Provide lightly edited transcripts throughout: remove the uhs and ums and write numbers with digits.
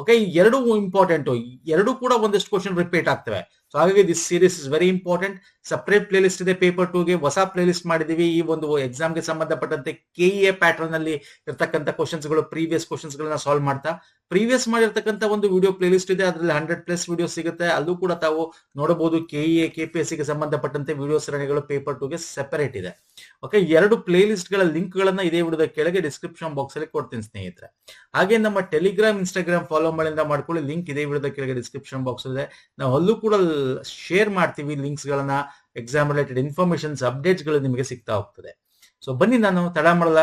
Okay, ಎರಡು important, ಎರಡು ಕೂಡ ಒಂದಷ್ಟು ಕ್ವಶನ್ ರಿಪೀಟ್ ಆಗ್ತವೆ. ಸೊ ಹಾಗಾಗಿ this series is very important. Separate play list ಇದೆ ಪೇಪರ್ 2ಗೆ, ಹೊಸ ಪ್ಲೇ ಲಿಸ್ಟ್ ಮಾಡಿದೀವಿ. ಈ ಒಂದು ಎಕ್ಸಾಮ್ಗೆ ಸಂಬಂಧಪಟ್ಟಂತೆ ಕೆಇಎ ಪ್ಯಾಟರ್ನ್ ಅಲ್ಲಿ ಇರ್ತಕ್ಕಂಥ ಕ್ವಶನ್ಸ್ ಗಳು, ಪ್ರೀವಿಯಸ್ ಕ್ವಶನ್ಸ್ ಗಳನ್ನ ಸಾಲ್ವ್ ಮಾಡ್ತಾ, ಪ್ರೀವಿಯಸ್ ಮಾಡಿರ್ತಕ್ಕಂಥ ಒಂದು ವಿಡಿಯೋ ಪ್ಲೇ ಲಿಸ್ಟ್ ಇದೆ, ಅದರಲ್ಲಿ 100+ ವಿಡಿಯೋ ಸಿಗುತ್ತೆ. ಅಲ್ಲೂ ಕೂಡ ತಾವು ನೋಡಬಹುದು. ಕೆಇಎ ಕೆಪಿಎಸ್ಸಿ ಗೆ ಸಂಬಂಧಪಟ್ಟಂತೆ ವಿಡಿಯೋ ಸರಣಿಗಳು ಪೇಪರ್ 2ಗೆ ಸೆಪರೇಟ್ ಇದೆ. ಓಕೆ, ಎರಡು ಪ್ಲೇ ಲಿಸ್ಟ್ ಗಳ ಲಿಂಕ್ ಗಳನ್ನ ಇದೇ ವಿಡಿಯೋದ ಕೆಳಗೆ ಡಿಸ್ಕ್ರಿಪ್ಷನ್ ಬಾಕ್ಸ್ ಅಲ್ಲಿ ಕೊಡ್ತೀನಿ ಸ್ನೇಹಿತರೆ. ಹಾಗೆ ನಮ್ಮ ಟೆಲಿಗ್ರಾಮ್, ಇನ್ಸ್ಟಾಗ್ರಾಮ್ ಫಾಲೋ ಮಾಡಿಂದ ಮಾಡ್ಕೊಳ್ಳಿ. ಲಿಂಕ್ ಇದೇ ವಿಡಿಯೋದ ಕೆಳಗೆ ಡಿಸ್ಕ್ರಿಪ್ಷನ್ ಬಾಕ್ಸ್ ಇದೆ. ನಾವು ಅಲ್ಲೂ ಕೂಡ ಶೇರ್ ಮಾಡ್ತೀವಿ ಲಿಂಕ್ಸ್ ಗಳನ್ನ. ಎಕ್ಸಾಮ್ ರಿಲೇಟೆಡ್ ಇನ್ಫಾರ್ಮೇಶನ್ಸ್, ಅಪ್ಡೇಟ್ಸ್ ಗಳು ನಿಮಗೆ ಸಿಗ್ತಾ ಹೋಗ್ತದೆ. ಸೊ ಬನ್ನಿ, ನಾನು ತಡ ಮಾಡಲ್ಲ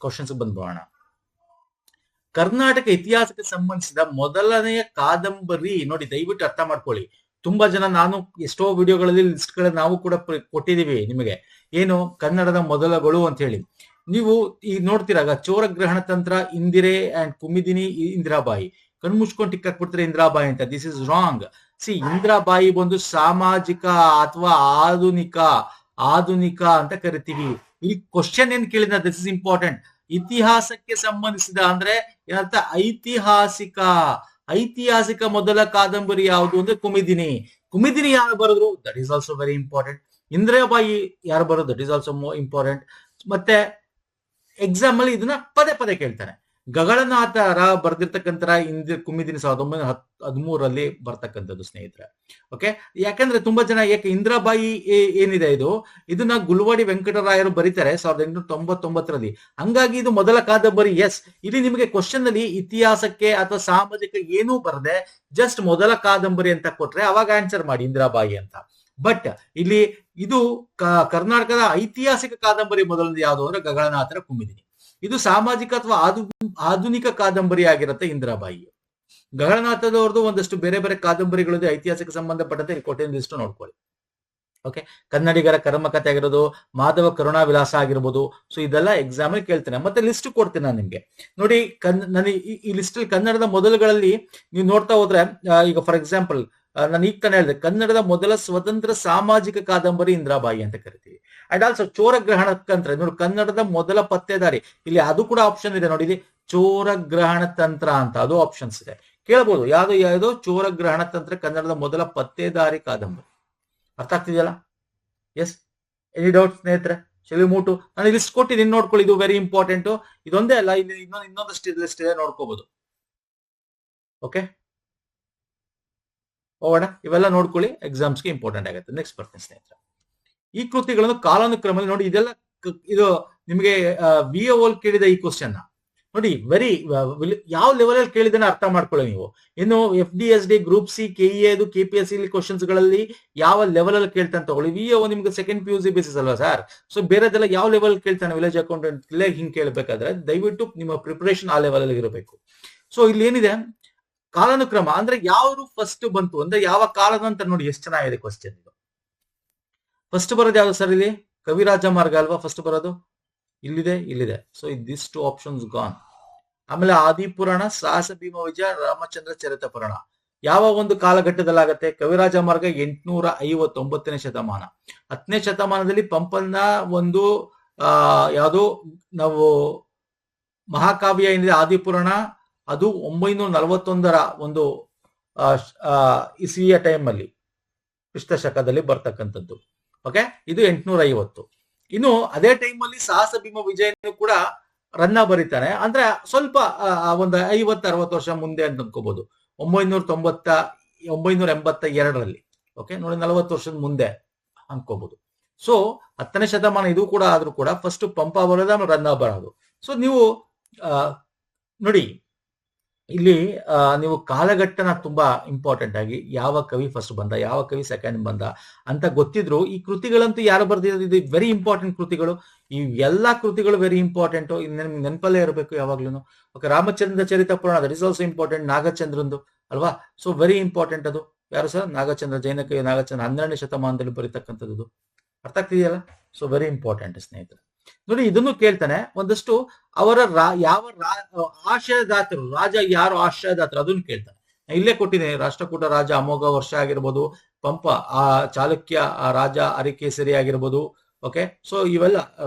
ಕ್ವಶನ್ಸ್ ಬಂದ್ಬೋಣ. ಕರ್ನಾಟಕ ಇತಿಹಾಸಕ್ಕೆ ಸಂಬಂಧಿಸಿದ ಮೊದಲನೆಯ ಕಾದಂಬರಿ ನೋಡಿ, ದಯವಿಟ್ಟು ಅರ್ಥ ಮಾಡ್ಕೊಳ್ಳಿ. ತುಂಬಾ ಜನ, ನಾನು ಎಷ್ಟೋ ವಿಡಿಯೋಗಳಲ್ಲಿ ಲಿಸ್ಟ್ ಗಳ ನಾವು ಕೂಡ ಕೊಟ್ಟಿದೀವಿ ನಿಮಗೆ, ಏನು ಕನ್ನಡದ ಮೊದಲಗಳು ಅಂತ ಹೇಳಿ. ನೀವು ಈಗ ನೋಡ್ತೀರಾಗ ಚೋರಗ್ರಹಣ ತಂತ್ರ, ಇಂದಿರೆ ಅಂಡ್ ಕುಮಿದಿನಿ ಇಂದಿರಾಬಾಯಿ. ಕಣ್ಮುಚ್ಕೊಂಡು ಟಿಕ್ ಹಾಕ್ಬಿಡ್ತಾರೆ ಇಂದಿರಾಬಾಯಿ ಅಂತ. This is wrong. C, Indirabai ಬಂದು ಸಾಮಾಜಿಕ ಅಥವಾ ಆಧುನಿಕ ಅಂತ ಕರಿತೀವಿ. ಈ ಕ್ವಶನ್ ಏನ್ ಕೇಳಿದ, ದಿಸ್ ಇಸ್ ಇಂಪಾರ್ಟೆಂಟ್. ಇತಿಹಾಸಕ್ಕೆ ಸಂಬಂಧಿಸಿದ ಅಂದ್ರೆ ಏನಂತ, ಐತಿಹಾಸಿಕ ಮೊದಲ ಕಾದಂಬರಿ ಯಾವುದು ಅಂದ್ರೆ ಕುಮಿದಿನಿ. ಕುಮಿದಿನಿ ಯಾರು ಬರೆದ್ರು, that is also very important. Indirabai ಯಾರು ಬರೋದು, ದಟ್ ಈಸ್ ಆಲ್ಸೋ ಇಂಪಾರ್ಟೆಂಟ್. ಮತ್ತೆ ಎಕ್ಸಾಮ್ ಅಲ್ಲಿ ಇದನ್ನ ಪದೇ ಪದೇ ಕೇಳ್ತಾನೆ. ಗಗಳನಾಥರ ಬರೆದಿರ್ತಕ್ಕಂಥ ಕುಮಿದಿನಿ 1913 ಬರ್ತಕ್ಕಂಥದ್ದು ಸ್ನೇಹಿತರೆ. ಓಕೆ, ಯಾಕಂದ್ರೆ ತುಂಬಾ ಜನ, ಯಾಕೆ ಇಂದಿರಾಬಾಯಿ ಏನಿದೆ ಇದನ್ನ ಗುಲ್ವಾಡಿ ವೆಂಕಟರಾಯರು ಬರೀತಾರೆ 1899. ಹಂಗಾಗಿ ಇದು ಮೊದಲ ಕಾದಂಬರಿ. ಎಸ್, ಇಲ್ಲಿ ನಿಮಗೆ ಕ್ವಶನ್ ಅಲ್ಲಿ ಇತಿಹಾಸಕ್ಕೆ ಅಥವಾ ಸಾಮಾಜಿಕ ಏನೂ ಬರದೆ ಜಸ್ಟ್ ಮೊದಲ ಕಾದಂಬರಿ ಅಂತ ಕೊಟ್ರೆ ಅವಾಗ ಆನ್ಸರ್ ಮಾಡಿ ಇಂದಿರಾಬಾಯಿ ಅಂತ. ಬಟ್ ಇಲ್ಲಿ ಇದು ಕರ್ನಾಟಕದ ಐತಿಹಾಸಿಕ ಕಾದಂಬರಿ ಮೊದಲನೇದು ಯಾವುದು ಅಂದ್ರೆ ಗಗಳನಾಥರ ಕುಮಿದಿನಿ. ಇದು ಸಾಮಾಜಿಕ ಅಥವಾ ಆಧುನಿಕ ಕಾದಂಬರಿ ಆಗಿರುತ್ತೆ ಇಂದಿರಾಬಾಯಿ. ಗಗಳನಾಥದವ್ರದ್ದು ಒಂದಷ್ಟು ಬೇರೆ ಬೇರೆ ಕಾದಂಬರಿಗಳಿದೆ ಐತಿಹಾಸಿಕ ಸಂಬಂಧಪಟ್ಟಂತೆ. ಕೊಟ್ಟಿನ ಲಿಸ್ಟ್ ನೋಡ್ಕೊಳ್ಳಿ. ಓಕೆ, ಕನ್ನಡಿಗರ ಕರ್ಮಕಥೆ ಆಗಿರೋದು, ಮಾಧವ ಕರುಣಾ ವಿಲಾಸ ಆಗಿರ್ಬೋದು. ಸೊ ಇದೆಲ್ಲ ಎಕ್ಸಾಮ್ ಅಲ್ಲಿ ಕೇಳ್ತೇನೆ. ಮತ್ತೆ ಲಿಸ್ಟ್ ಕೊಡ್ತೀನಿ ನಾನು ನಿಮ್ಗೆ. ನೋಡಿ, ನನಗೆ ಈ ಲಿಸ್ಟ್ ಅಲ್ಲಿ ಕನ್ನಡದ ಮೊದಲುಗಳಲ್ಲಿ ನೀವು ನೋಡ್ತಾ ಹೋದ್ರೆ, ಈಗ ಫಾರ್ ಎಕ್ಸಾಂಪಲ್ ನಾನು ಈಗ ತಾನೇ ಹೇಳಿದೆ, ಕನ್ನಡದ ಮೊದಲ ಸ್ವತಂತ್ರ ಸಾಮಾಜಿಕ ಕಾದಂಬರಿ ಇಂದಿರಾಬಾಯಿ ಅಂತ ಕರಿತೀವಿ. ಅಂಡ್ ಆಲ್ಸೋ ಚೋರಗ್ರಹಣ ತಂತ್ರ, ನೋಡಿ ಕನ್ನಡದ ಮೊದಲ ಪತ್ತೆದಾರಿ, ಇಲ್ಲಿ ಅದು ಕೂಡ ಆಪ್ಷನ್ ಇದೆ ನೋಡಿ, ಇಲ್ಲಿ ಚೋರಗ್ರಹಣ ತಂತ್ರ ಅಂತ ಅದು ಆಪ್ಷನ್ಸ್ ಇದೆ. ಕೇಳಬಹುದು, ಯಾವ್ದು ಚೋರಗ್ರಹಣ ತಂತ್ರ ಕನ್ನಡದ ಮೊದಲ ಪತ್ತೆದಾರಿ ಕಾದಂಬರಿ. ಅರ್ಥ ಆಗ್ತಿದೆಯಲ್ಲ? ಎಸ್, ಎನಿ ಡೌಟ್ ಸ್ನೇಹಿತರೆ? ಮೂಟು ನಾನು ಲಿಸ್ಟ್ ಕೊಟ್ಟಿದ್ದೀನಿ, ನೋಡ್ಕೊಳ್ಳಿ. ಇದು ವೆರಿ ಇಂಪಾರ್ಟೆಂಟ್. ಇದೊಂದೇ ಅಲ್ಲ, ಇಲ್ಲಿ ಇನ್ನೊಂದಷ್ಟು ಲಿಸ್ಟ್ ಇದೆ, ನೋಡ್ಕೋಬಹುದು. ಓಕೆ, ಹೋಗೋಣ. ಇವೆಲ್ಲ ನೋಡ್ಕೊಳ್ಳಿ, ಎಕ್ಸಾಮ್ಸ್ಗೆ ಇಂಪಾರ್ಟೆಂಟ್ ಆಗುತ್ತೆ. ನೆಕ್ಸ್ಟ್ ಬರ್ತೀನಿ ಸ್ನೇಹಿತರೆ. ಈ ಕೃತಿಗಳನ್ನು ಕಾಲಾನುಕ್ರಮದಲ್ಲಿ ನೋಡಿ. ಇದೆಲ್ಲ ಇದು ನಿಮಗೆ VO ಕೇಳಿದ ಈ ಕ್ವಶನ್ ನೋಡಿ, ವೆರಿ ಯಾವ ಲೆವೆಲ್ ಅಲ್ಲಿ ಕೇಳಿದಾನೆ ಅರ್ಥ ಮಾಡ್ಕೊಳ್ಳಿ ನೀವು. ಇನ್ನು FDSD, group C, KEA, KPSC questions ಗಳಲ್ಲಿ ಯಾವ ಲೆವೆಲ್ ಅಲ್ಲಿ ಕೇಳ್ತಾನೆ ತಗೊಳ್ಳಿ. VO ನಿಮ್ಗೆ ಸೆಕೆಂಡ್ PUC ಬೇಸಿಸ್ ಅಲ್ವಾ ಸರ್? ಸೊ ಬೇರೆದೆಲ್ಲ ಯಾವ ಲೆವೆಲ್ ಕೇಳ್ತಾನೆ, ವಿಲೇಜ್ ಅಕೌಂಟೆಂಟ್ ಹಿಂಗ್ ಕೇಳಬೇಕಾದ್ರೆ ದಯವಿಟ್ಟು ನಿಮ್ಮ ಪ್ರಿಪರೇಷನ್ ಆ ಲೆವೆಲ್ ಅಲ್ಲಿ ಇರಬೇಕು. ಸೊ ಇಲ್ಲಿ ಏನಿದೆ, ಕಾಲಾನುಕ್ರಮ ಅಂದ್ರೆ ಯಾವುದು ಫಸ್ಟ್ ಬಂತು ಅಂದ್ರೆ ಯಾವ ಕಾಲದ ಅಂತ ನೋಡಿ. ಎಷ್ಟು ಚೆನ್ನಾಗಿದೆ ಕ್ವಶನ್ ಇದು. ಫಸ್ಟ್ ಬರೋದು ಯಾವ್ದು ಸರ್? ಇಲ್ಲಿ ಕವಿರಾಜ ಮಾರ್ಗ ಅಲ್ವಾ ಫಸ್ಟ್ ಬರೋದು? ಇಲ್ಲಿದೆ. So this 2 options gone. ಆಮೇಲೆ ಆದಿಪುರಾಣ, ಸಾಹಸ ಭೀಮ ವಿಜಯ, ರಾಮಚಂದ್ರ ಚರಿತ ಪುರಾಣ ಯಾವ ಒಂದು ಕಾಲಘಟ್ಟದಲ್ಲಿ ಆಗತ್ತೆ? ಕವಿರಾಜ ಮಾರ್ಗ 859ನೇ ಶತಮಾನ. 10ನೇ ಶತಮಾನದಲ್ಲಿ ಪಂಪನ ಒಂದು ಯಾವುದು ನಾವು ಮಹಾಕಾವ್ಯ ಏನಿದೆ ಆದಿಪುರಾಣ, ಅದು 941ರ ಒಂದು ಇಸ್ವಿಯ ಟೈಮ್ ಅಲ್ಲಿ, ಕ್ರಿಸ್ತ ಶಕದಲ್ಲಿ ಬರ್ತಕ್ಕಂಥದ್ದು. ಓಕೆ, ಇದು 850. ಇನ್ನು ಅದೇ ಟೈಮ್ ಅಲ್ಲಿ ಸಾಹಸ ಭೀಮ ವಿಜಯನು ಕೂಡ ರನ್ನ ಬರೀತಾನೆ. ಅಂದ್ರೆ ಸ್ವಲ್ಪ ಒಂದು 50-60 ವರ್ಷ ಮುಂದೆ ಅಂತ ಅನ್ಕೋಬಹುದು. 982ರಲ್ಲಿ. ಓಕೆ, ನೋಡಿ 40 ವರ್ಷದ ಮುಂದೆ ಅನ್ಕೋಬಹುದು. ಸೊ 10ನೇ ಶತಮಾನ ಇದು ಕೂಡ ಆದ್ರೂ ಕೂಡ ಫಸ್ಟ್ ಪಂಪ ಬರೋದು, ಆಮೇಲೆ ರನ್ನ ಬರೋದು. ಸೊ ನೀವು ನೋಡಿ, ಇಲ್ಲಿ ನೀವು ಕಾಲಘಟ್ಟನ ತುಂಬಾ ಇಂಪಾರ್ಟೆಂಟ್ ಆಗಿ ಯಾವ ಕವಿ ಫಸ್ಟ್ ಬಂದ, ಯಾವ ಕವಿ ಸೆಕೆಂಡ್ ಬಂದ ಅಂತ ಗೊತ್ತಿದ್ರು. ಈ ಕೃತಿಗಳಂತೂ ಯಾರು ಬರ್ದಿರೋದು, ಇದು ವೆರಿ ಇಂಪಾರ್ಟೆಂಟ್ ಕೃತಿಗಳು. ಈ ಎಲ್ಲಾ ಕೃತಿಗಳು ವೆರಿ ಇಂಪಾರ್ಟೆಂಟ್, ನೆನಪಲ್ಲೇ ಇರಬೇಕು ಯಾವಾಗ್ಲೂ. ಓಕೆ, ರಾಮಚಂದ್ರ ಚರಿತ ಪುರಾಣ, ದಟ್ ಇಸ್ ಆಲ್ಸೋ ಇಂಪಾರ್ಟೆಂಟ್. ನಾಗಚಂದ್ರಂದು ಅಲ್ವಾ? So very important. ಅದು ಯಾರು ಸರ್? ನಾಗಚಂದ್ರ, ಜೈನ ಕವಿ ನಾಗಚಂದ್ರ, 12ನೇ ಶತಮಾನದಲ್ಲಿ ಬರೀತಕ್ಕಂಥದ್ದು. ಅರ್ಥ ಆಗ್ತಿದೆಯಲ್ಲ? ಸೊ ವೆರಿ ಇಂಪಾರ್ಟೆಂಟ್ ಸ್ನೇಹಿತರೆ. ನೋಡಿ, ಇದನ್ನು ಕೇಳ್ತಾನೆ. ಒಂದಷ್ಟು ಅವರ ಯಾವ ಆಶಯದಾತರು, ರಾಜ ಯಾರು ಆಶಯದಾತರು ಅದನ್ನು ಕೇಳ್ತಾನೆ. ಇಲ್ಲೇ ಕೊಟ್ಟಿದ್ದೀನಿ. ರಾಷ್ಟ್ರಕೂಟ ರಾಜ ಅಮೋಘ ವರ್ಷ ಆಗಿರ್ಬೋದು, ಪಂಪ ಆ ಚಾಲುಕ್ಯ ಆ ರಾಜ ಅರಿಕೇಸರಿ ಆಗಿರ್ಬೋದು. ಓಕೆ, ಸೊ ಇವೆಲ್ಲ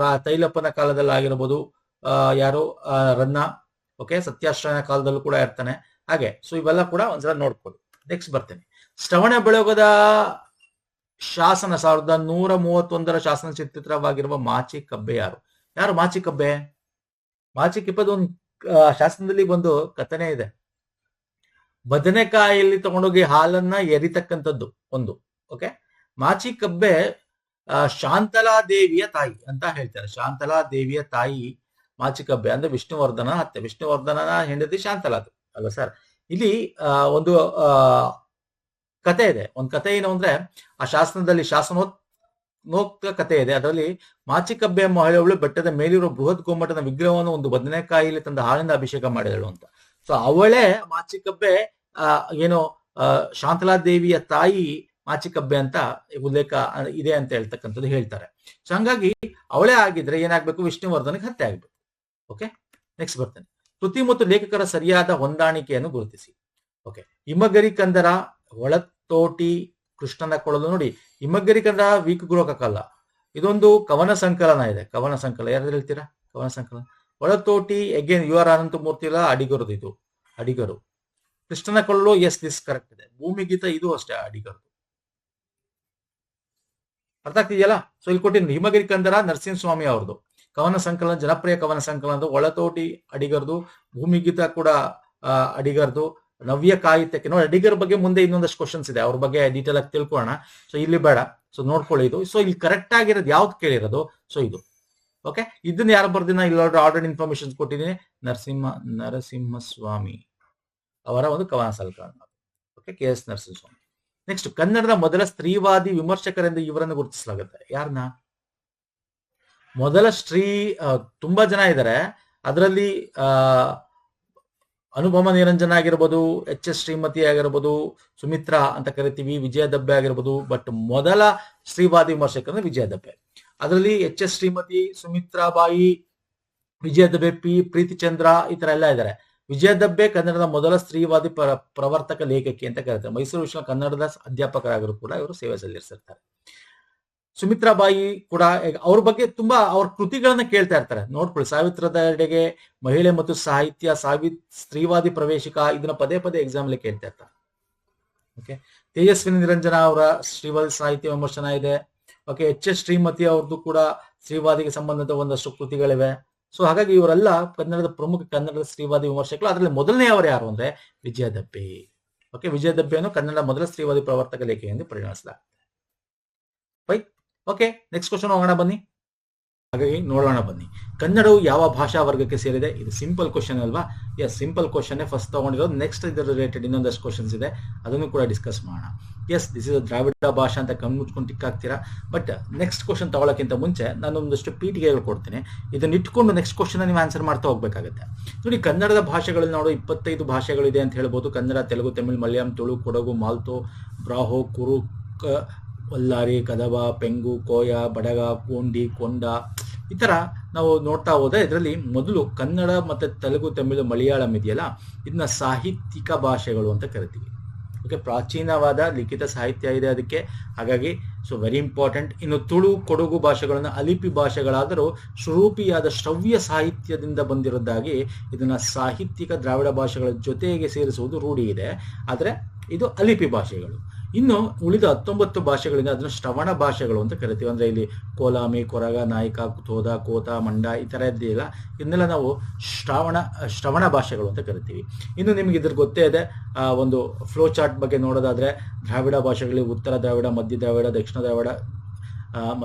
ತೈಲಪ್ಪನ ಕಾಲದಲ್ಲಿ ಆಗಿರ್ಬೋದು, ಯಾರು ರನ್ನ. ಓಕೆ, ಸತ್ಯಾಶ್ರಯನ ಕಾಲದಲ್ಲೂ ಕೂಡ ಇರ್ತಾನೆ. ಹಾಗೆ ಸೊ ಇವೆಲ್ಲ ಕೂಡ ಒಂದ್ಸಲ ನೋಡ್ಕೊಳ್ಳಿ. ನೆಕ್ಸ್ಟ್ ಬರ್ತೇನೆ. ಶ್ರವಣ ಬೆಳಗೊದ ಶಾಸನ 1131 ಶಾಸನ ಚಿತ್ರವಾಗಿರುವ ಮಾಚಿ ಕಬ್ಬೆ ಯಾರು? ಯಾರು ಮಾಚಿ ಕಬ್ಬೆ? ಮಾಚಿ ಕಬ್ಬೆದು ಒಂದು ಶಾಸನದಲ್ಲಿ ಒಂದು ಕಥನೆ ಇದೆ. ಬದನೆಕಾಯಲ್ಲಿ ತಗೊಂಡೋಗಿ ಹಾಲನ್ನ ಎರಿತಕ್ಕಂಥದ್ದು ಒಂದು. ಓಕೆ, ಮಾಚಿ ಕಬ್ಬೆ ಶಾಂತಲಾ ದೇವಿಯ ತಾಯಿ ಅಂತ ಹೇಳ್ತಾರೆ. ಶಾಂತಲಾ ದೇವಿಯ ತಾಯಿ ಮಾಚಿ ಕಬ್ಬೆ ಅಂದ್ರೆ ವಿಷ್ಣುವರ್ಧನ ಅತ್ತೆ. ವಿಷ್ಣುವರ್ಧನನ ಹೆಂಡತಿ ಶಾಂತಲಾ ಅಲ್ಲ ಸರ್. ಇಲ್ಲಿ ಒಂದು ಕತೆ ಇದೆ. ಒಂದು ಕತೆ ಏನು ಅಂದ್ರೆ, ಆ ಶಾಸನದಲ್ಲಿ ಶಾಸನೋಕ್ತ ಕತೆ ಇದೆ. ಅದರಲ್ಲಿ ಮಾಚಿ ಕಬ್ಬೆ ಮಹಿಳೆಯವಳು ಬೆಟ್ಟದ ಮೇಲಿರುವ ಬೃಹತ್ ಗೊಮ್ಮಟದ ವಿಗ್ರಹವನ್ನು ಒಂದು ಬದನೆಕಾಯಿಲಿ ತಂದ ಹಾಲಿಂದ ಅಭಿಷೇಕ ಮಾಡಿದಳು ಅಂತ. ಸೊ ಅವಳೇ ಮಾಚಿ ಕಬ್ಬೆ, ಏನು ಶಾಂತಲಾ ದೇವಿಯ ತಾಯಿ ಮಾಚಿ ಕಬ್ಬೆ ಅಂತ ಉಲ್ಲೇಖ ಇದೆ ಅಂತ ಹೇಳ್ತಕ್ಕಂಥದ್ದು ಹೇಳ್ತಾರೆ. ಸೊ ಹಂಗಾಗಿ ಅವಳೇ ಆಗಿದ್ರೆ ಏನಾಗ್ಬೇಕು? ವಿಷ್ಣುವರ್ಧನಕ್ಕೆ ಹತ್ಯೆ ಆಗ್ಬೇಕು. ಓಕೆ, ನೆಕ್ಸ್ಟ್ ಬರ್ತೇನೆ. ಕೃತಿ ಮತ್ತು ಲೇಖಕರ ಸರಿಯಾದ ಹೊಂದಾಣಿಕೆಯನ್ನು ಗುರುತಿಸಿ. ಓಕೆ, ಇಮ್ಮಗರಿ ಕಂದರ ಒಳತೋಟಿ ಕೃಷ್ಣನ ಕೊಳಲು. ನೋಡಿ, ಇಮ್ಮಗರಿ ಕಂದರ ವೀಕ್ ಗುರುಕಲ್ಲ, ಇದೊಂದು ಕವನ ಸಂಕಲನ ಇದೆ. ಕವನ ಸಂಕಲನ ಯಾರು ಹೇಳ್ತೀರಾ? ಕವನ ಸಂಕಲನ. ಒಳತೋಟಿ ಅಗೇನ್ ಯು ಆರ್ ಅನಂತಮೂರ್ತಿ ಇಲ್ಲ, ಅಡಿಗರದು. ಇದು ಅಡಿಗರು. ಕೃಷ್ಣನ ಕೊಳಲು, ಎಸ್ ದಿಸ್ ಕರೆಕ್ಟ್ ಇದೆ. ಭೂಮಿಗೀತ ಇದು ಅಷ್ಟೇ ಅಡಿಗರದು. ಅರ್ಥ ಆಗ್ತಿದೆಯಲ್ಲ? ಸೊ ಇಲ್ಲಿ ಕೊಟ್ಟಿದ್ದೀನಿ. ಹಿಮಗಿರಿ ಕಂದರ ನರಸಿಂಹಸ್ವಾಮಿ ಅವ್ರದ್ದು ಕವನ ಸಂಕಲನ, ಜನಪ್ರಿಯ ಕವನ ಸಂಕಲನದು. ಒಳತೋಟಿ ಅಡಿಗರ್ದು, ಭೂಮಿಗೀತ ಕೂಡ ಅಡಿಗರ್ದು, ನವ್ಯ ಕಾಯಿತಕ್ಕೆ. ನೋಡಿ, ಅಡಿಗರ ಬಗ್ಗೆ ಮುಂದೆ ಇನ್ನೊಂದಷ್ಟು ಕ್ವಶನ್ಸ್ ಇದೆ, ಅವ್ರ ಬಗ್ಗೆ ಡೀಟೇಲ್ ಆಗಿ ತಿಳ್ಕೊಳ್ಳೋಣ. ಸೊ ಇಲ್ಲಿ ಬೇಡ, ಸೊ ನೋಡ್ಕೊಳ್ಳಿ ಇದು. ಸೊ ಇಲ್ಲಿ ಕರೆಕ್ಟ್ ಆಗಿರೋದು ಯಾವ್ದು ಕೇಳಿರೋದು? ಸೊ ಇದು. ಓಕೆ, ಇದನ್ನ ಯಾರು ಬರ್ದಿನ ಇಲ್ಲ ಆಲ್ರೆಡಿ ಇನ್ಫಾರ್ಮೇಶನ್ ಕೊಟ್ಟಿದ್ದೀನಿ. ನರಸಿಂಹಸ್ವಾಮಿ ಅವರ ಒಂದು ಕವನ ಸಂಕಲನ. Okay, KS Narasimhaswamy. ನೆಕ್ಸ್ಟ್, ಕನ್ನಡದ ಮೊದಲ ಸ್ತ್ರೀವಾದಿ ವಿಮರ್ಶಕರೆಂದು ಇವರನ್ನು ಗುರುತಿಸಲಾಗುತ್ತೆ. ಯಾರನ್ನ? ಮೊದಲ ತುಂಬಾ ಜನ ಇದ್ದಾರೆ. ಅದರಲ್ಲಿ ಅನುಪಮ ನಿರಂಜನ ಆಗಿರ್ಬೋದು, HS ಶ್ರೀಮತಿ ಆಗಿರ್ಬೋದು, ಸುಮಿತ್ರಾ ಅಂತ ಕರಿತೀವಿ, ವಿಜಯ ದಬ್ಬೆ ಆಗಿರ್ಬೋದು. ಬಟ್ ಮೊದಲ ಸ್ತ್ರೀವಾದಿ ವಿಮರ್ಶಕರು ವಿಜಯ ದಬ್ಬೆ. ಅದರಲ್ಲಿ HS ಶ್ರೀಮತಿ, ಸುಮಿತ್ರಾ ಬಾಯಿ, ವಿಜಯ ದಬ್ಬೆ, ಪ್ರೀತಿ ಚಂದ್ರ ಈ ತರ ಎಲ್ಲ ಇದ್ದಾರೆ. ವಿಜಯ ದಬ್ಬೆ ಕನ್ನಡದ ಮೊದಲ ಸ್ತ್ರೀವಾದಿ ಪ್ರವರ್ತಕ ಲೇಖಕಿ ಅಂತ ಕರೀತಾರೆ. ಮೈಸೂರು ವಿಶ್ವ ಕನ್ನಡದ ಅಧ್ಯಾಪಕರಾಗರು ಕೂಡ ಇವರು ಸೇವೆ ಸಲ್ಲಿಸಿರ್ತಾರೆ. ಸುಮಿತ್ರಾ ಬಾಯಿ ಕೂಡ ಅವ್ರ ಬಗ್ಗೆ ತುಂಬಾ ಅವ್ರ ಕೃತಿಗಳನ್ನ ಕೇಳ್ತಾ ಇರ್ತಾರೆ. ನೋಡ್ಕೊಳ್ಳಿ, ಸಾವಿತ್ರದ ಎಡೆಗೆ, ಮಹಿಳೆ ಮತ್ತು ಸಾಹಿತ್ಯ, ಸ್ತ್ರೀವಾದಿ ಪ್ರವೇಶಿಕ, ಇದನ್ನ ಪದೇ ಪದೇ ಎಕ್ಸಾಮ್ ಅಲ್ಲಿ ಕೇಳ್ತಾ ಇರ್ತಾರೆ. ಓಕೆ, ತೇಜಸ್ವಿನಿ ನಿರಂಜನ ಅವರ ಸ್ತ್ರೀವಾದಿ ಸಾಹಿತ್ಯ ವಿಮರ್ಶನ ಇದೆ. ಓಕೆ, HS ಶ್ರೀಮತಿ ಅವ್ರದ್ದು ಕೂಡ ಸ್ತ್ರೀವಾದಿಗೆ ಸಂಬಂಧಿತ ಒಂದಷ್ಟು ಕೃತಿಗಳಿವೆ. ಸೊ ಹಾಗಾಗಿ ಇವರೆಲ್ಲ ಕನ್ನಡದ ಪ್ರಮುಖ ಕನ್ನಡದ ಸ್ತ್ರೀವಾದಿ ವಿಮರ್ಶಕರು. ಅದರಲ್ಲಿ ಮೊದಲನೇ ಅವರು ಯಾರು ಅಂದ್ರೆ ವಿಜಯ ದಬ್ಬೆ. ಓಕೆ, ವಿಜಯ ದಬ್ಬೆಯನ್ನು ಕನ್ನಡ ಮೊದಲ ಸ್ತ್ರೀವಾದಿ ಪ್ರವರ್ತಕ ಲೇಖೆ ಎಂದು ಪರಿಗಣಿಸಲಾಗುತ್ತೆ. ರೈಟ್. ಓಕೆ, ನೆಕ್ಸ್ಟ್ ಕ್ವಶನ್ ಹೋಗೋಣ ಬನ್ನಿ. ಹಾಗಾಗಿ ನೋಡೋಣ ಬನ್ನಿ. ಕನ್ನಡವು ಯಾವ ಭಾಷಾ ವರ್ಗಕ್ಕೆ ಸೇರಿದೆ? ಇದು ಸಿಂಪಲ್ ಕ್ವಶನ್ ಅಲ್ವಾ? ಎಸ್, ಸಿಂಪಲ್ ಕ್ವಶನ್ ಫಸ್ಟ್ ತಗೊಂಡಿರೋದು. ನೆಕ್ಸ್ಟ್ ಇದರ ರಿಲೇಟೆಡ್ ಇನ್ನೊಂದಷ್ಟು ಕ್ವಶನ್ಸ್ ಇದೆ, ಅದನ್ನು ಕೂಡ ಡಿಸ್ಕಸ್ ಮಾಡೋಣ. ಎಸ್, ದಿಸ್ ಇಸ್ ದ್ರಾವಿಡ ಭಾಷಾ ಅಂತ ಕಣ್ಮುಚ್ಕೊಂಡು ಟಿಕ್ ಹಾಕ್ತೀರಾ. ಬಟ್ ನೆಕ್ಸ್ಟ್ ಕ್ವಶನ್ ತಗೊಳ್ಳೋಕ್ಕಿಂತ ಮುಂಚೆ ನಾನು ಒಂದಷ್ಟು ಪೀಠಿಗೆಗಳು ಕೊಡ್ತೀನಿ. ಇದನ್ನ ಇಟ್ಕೊಂಡು ನೆಕ್ಸ್ಟ್ ಕ್ವಶನ್ ನೀವು ಆನ್ಸರ್ ಮಾಡ್ತಾ ಹೋಗ್ಬೇಕಾಗುತ್ತೆ. ನೋಡಿ, ಕನ್ನಡದ ಭಾಷೆಗಳಲ್ಲಿ ನೋಡು 25 ಭಾಷೆಗಳಿದೆ ಅಂತ ಹೇಳ್ಬೋದು. ಕನ್ನಡ, ತೆಲುಗು, ತಮಿಳು, ಮಲಯಾಳಂ, ತುಳು, ಕೊಡಗು, ಮಾಲ್ತೋ, ಬ್ರಾಹೋ, ಕುರುಕ್, ವಲ್ಲಾರಿ, ಕದವ, ಪೆಂಗು, ಕೋಯ, ಬಡಗ, ಗೋಂಡಿ, ಕೊಂಡ ಈ ತರ ನಾವು ನೋಡ್ತಾ ಹೋದ್ರೆ ಇದರಲ್ಲಿ ಮೊದಲು ಕನ್ನಡ ಮತ್ತೆ ತೆಲುಗು, ತಮಿಳು, ಮಲಯಾಳಂ ಇದೆಯಲ್ಲ, ಇದನ್ನ ಸಾಹಿತ್ಯಿಕ ಭಾಷೆಗಳು ಅಂತ ಕರಿತೀವಿ. ಓಕೆ, ಪ್ರಾಚೀನವಾದ ಲಿಖಿತ ಸಾಹಿತ್ಯ ಇದೆ ಅದಕ್ಕೆ. ಹಾಗಾಗಿ ಸೊ ವೆರಿ ಇಂಪಾರ್ಟೆಂಟ್. ಇನ್ನು ತುಳು, ಕೊಡಗು ಭಾಷೆಗಳನ್ನ ಅಲಿಪಿ ಭಾಷೆಗಳಾದರೂ ಸ್ವರೂಪಿಯಾದ ಶ್ರವ್ಯ ಸಾಹಿತ್ಯದಿಂದ ಬಂದಿರೋದಾಗಿ ಇದನ್ನ ಸಾಹಿತ್ಯಿಕ ದ್ರಾವಿಡ ಭಾಷೆಗಳ ಜೊತೆಗೆ ಸೇರಿಸುವುದು ರೂಢಿ ಇದೆ. ಆದರೆ ಇದು ಅಲಿಪಿ ಭಾಷೆಗಳು. ಇನ್ನು ಉಳಿದ 19 ಭಾಷೆಗಳಿಂದ ಅದನ್ನು ಶ್ರವಣ ಭಾಷೆಗಳು ಅಂತ ಕರಿತೀವಿ. ಅಂದ್ರೆ ಇಲ್ಲಿ ಕೋಲಾಮಿ, ಕೊರಗ, ನಾಯಕ, ಕುತೋದ, ಕೋತ, ಮಂಡ ಈ ತರ ಇದೆಯಲ್ಲ, ಇದನ್ನೆಲ್ಲ ನಾವು ಶ್ರವಣ ಭಾಷೆಗಳು ಅಂತ ಕರಿತೀವಿ. ಇನ್ನು ನಿಮ್ಗೆ ಇದ್ರ ಗೊತ್ತೇ ಇದೆ, ಒಂದು ಫ್ಲೋ ಚಾರ್ಟ್ ಬಗ್ಗೆ ನೋಡೋದಾದ್ರೆ ದ್ರಾವಿಡ ಭಾಷೆಗಳಲ್ಲಿ ಉತ್ತರ ದ್ರಾವಿಡ, ಮಧ್ಯ ದ್ರಾವಿಡ, ದಕ್ಷಿಣ ದ್ರಾವಿಡ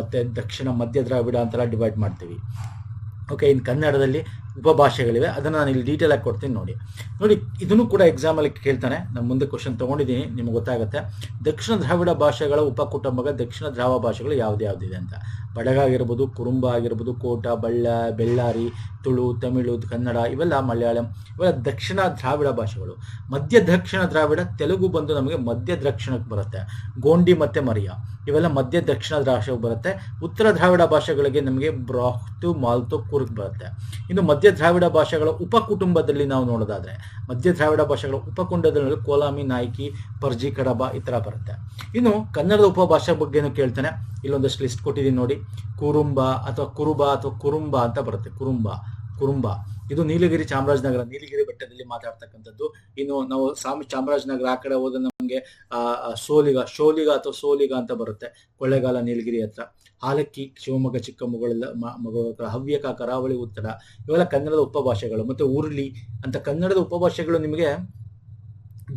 ಮತ್ತೆ ದಕ್ಷಿಣ ಮಧ್ಯ ದ್ರಾವಿಡ ಅಂತೆಲ್ಲ ಡಿವೈಡ್ ಮಾಡ್ತೀವಿ. ಓಕೆ, ಇನ್ನು ಕನ್ನಡದಲ್ಲಿ ಉಪಭಾಷೆಗಳಿವೆ, ಅದನ್ನು ನಾನು ಇಲ್ಲಿ ಡೀಟೇಲ್ ಆಗಿ ಕೊಡ್ತೀನಿ. ನೋಡಿ ಇದನ್ನು ಕೂಡ ಎಕ್ಸಾಮ್ ಅಲ್ಲಿ ಕೇಳ್ತಾನೆ. ನಾನು ಮುಂದೆ ಕ್ವಶನ್ ತಗೊಂಡಿದ್ದೀನಿ, ನಿಮ್ಗೆ ಗೊತ್ತಾಗುತ್ತೆ. ದಕ್ಷಿಣ ದ್ರಾವಿಡ ಭಾಷೆಗಳ ಉಪಕುಟುಂಬ ದಕ್ಷಿಣ ದ್ರಾವ ಭಾಷೆಗಳು ಯಾವ್ದಿದೆ ಅಂತ. ಬಡಗ ಆಗಿರ್ಬೋದು, ಕುರುಂಬ ಆಗಿರ್ಬೋದು, ಕೋಟ, ಬೆಳ್ಳಾರಿ, ತುಳು, ತಮಿಳು, ಕನ್ನಡ ಇವೆಲ್ಲ, ಮಲಯಾಳಂ ಇವೆಲ್ಲ ದಕ್ಷಿಣ ದ್ರಾವಿಡ ಭಾಷೆಗಳು. ಮಧ್ಯ ದಕ್ಷಿಣ ದ್ರಾವಿಡ, ತೆಲುಗು ಬಂದು ನಮಗೆ ಮಧ್ಯ ದಕ್ಷಿಣಕ್ಕೆ ಬರುತ್ತೆ. ಗೋಂಡಿ ಮತ್ತೆ ಮರಿಯಾ ಇವೆಲ್ಲ ಮಧ್ಯ ದಕ್ಷಿಣ ಭಾಷೆಗೆ ಬರುತ್ತೆ. ಉತ್ತರ ದ್ರಾವಿಡ ಭಾಷೆಗಳಿಗೆ ನಮಗೆ ಬ್ರಾಹ್ತು, ಮಾಲ್ತೋ, ಕುರ್ಕ್ ಬರುತ್ತೆ. ಇನ್ನು ಮಧ್ಯ ದ್ರಾವಿಡ ಭಾಷೆಗಳ ಉಪಕುಟುಂಬದಲ್ಲಿ ನಾವು ನೋಡೋದಾದ್ರೆ ಮಧ್ಯ ದ್ರಾವಿಡ ಭಾಷೆಗಳ ಉಪಕುಟುಂಬದಲ್ಲಿ ಕೋಲಾಮಿ, ನಾಯ್ಕಿ, ಪರ್ಜಿ, ಕಡಬ ಈ ತರ ಬರುತ್ತೆ. ಇನ್ನು ಕನ್ನಡದ ಉಪಭಾಷೆ ಬಗ್ಗೆನೂ ಕೇಳ್ತಾನೆ. ಇಲ್ಲೊಂದಷ್ಟು ಲಿಸ್ಟ್ ಕೊಟ್ಟಿದ್ದೀನಿ ನೋಡಿ. ಕುರುಂಬ ಅಥವಾ ಕುರುಬ ಅಥವಾ ಕುರುಂಬ ಅಂತ ಬರುತ್ತೆ. ಕುರುಂಬ, ಕುರುಂಬ. ಇದು ನೀಲಗಿರಿ ಚಾಮರಾಜನಗರ, ನೀಲಗಿರಿ ಬೆಟ್ಟದಲ್ಲಿ ಮಾತಾಡ್ತಕ್ಕಂಥದ್ದು. ಇನ್ನು ನಾವು ಚಾಮರಾಜನಗರ ಆ ಕಡೆ ಹೋದ್ರೆ ನಮಗೆ ಶೋಲಿಗ ಅಥವಾ ಸೋಲಿಗ ಅಂತ ಬರುತ್ತೆ, ಕೊಳ್ಳೇಗಾಲ ನೀಲಗಿರಿ ಹತ್ರ. ಹಾಲಕ್ಕಿ ಶಿವಮೊಗ್ಗ ಚಿಕ್ಕಮಗಳೂರು, ಹವ್ಯಕ ಕರಾವಳಿ ಉತ್ತರ, ಇವೆಲ್ಲ ಕನ್ನಡದ ಉಪಭಾಷೆಗಳು. ಮತ್ತೆ ಉರುಳಿ ಅಂತ ಕನ್ನಡದ ಉಪಭಾಷೆಗಳು ನಿಮಗೆ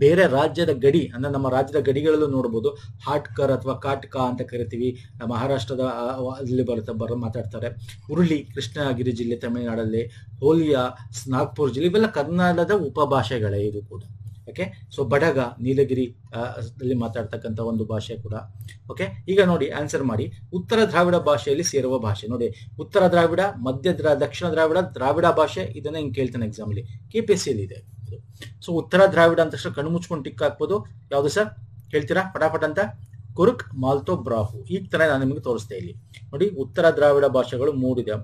ಬೇರೆ ರಾಜ್ಯದ ಗಡಿ ಅಂದ್ರೆ ನಮ್ಮ ರಾಜ್ಯದ ಗಡಿಗಳಲ್ಲೂ ನೋಡ್ಬೋದು. ಹಾಟ್ಕರ್ ಅಥವಾ ಕಾಟ್ಕ ಅಂತ ಕರಿತೀವಿ, ಮಹಾರಾಷ್ಟ್ರದ ಅಲ್ಲಿ ಮಾತಾಡ್ತಾರೆ. ಉರುಳಿ ಕೃಷ್ಣಗಿರಿ ಜಿಲ್ಲೆ ತಮಿಳುನಾಡಲ್ಲಿ, ಹೋಲಿಯಾ ನಾಗ್ಪುರ್ ಜಿಲ್ಲೆ, ಇವೆಲ್ಲ ಕನ್ನಡದ ಉಪಭಾಷೆಗಳೇ ಇದು ಕೂಡ. ಓಕೆ, ಸೊ ಬಡಗ ನೀಲಗಿರಿ ಅಲ್ಲಿ ಮಾತಾಡ್ತಕ್ಕಂಥ ಒಂದು ಭಾಷೆ ಕೂಡ. ಓಕೆ, ಈಗ ನೋಡಿ ಆನ್ಸರ್ ಮಾಡಿ. ಉತ್ತರ ದ್ರಾವಿಡ ಭಾಷೆಯಲ್ಲಿ ಸೇರುವ ಭಾಷೆ ನೋಡಿ. ಉತ್ತರ ದ್ರಾವಿಡ, ದಕ್ಷಿಣ ದ್ರಾವಿಡ ಭಾಷೆ, ಇದನ್ನ ಹಿಂಗೆ ಕೇಳ್ತಾನೆ ಎಕ್ಸಾಮ್ ಅಲ್ಲಿ, KPSC ಇದೆ. ಸೊ ಉತ್ತರ ದ್ರಾವಿಡ ಅಂತ ತಕ್ಷಣ ಕಣ್ಣು ಮುಚ್ಕೊಂಡು ಟಿಕ್ ಹಾಕ್ಬೋದು. ಯಾವ್ದು ಸರ್ ಹೇಳ್ತೀರಾ ಫಟಾಫಟ್ ಅಂತ? ಕುರುಕ್, ಮಾಲ್ತೋ, ಬ್ರಾಹು. ಈ ತರ ನಾನು ನಿಮಗೆ ತೋರಿಸ್ತೆ ಇಲ್ಲಿ ನೋಡಿ. ಉತ್ತರ ದ್ರಾವಿಡ ಭಾಷೆಗಳು 3 ಇದೆ,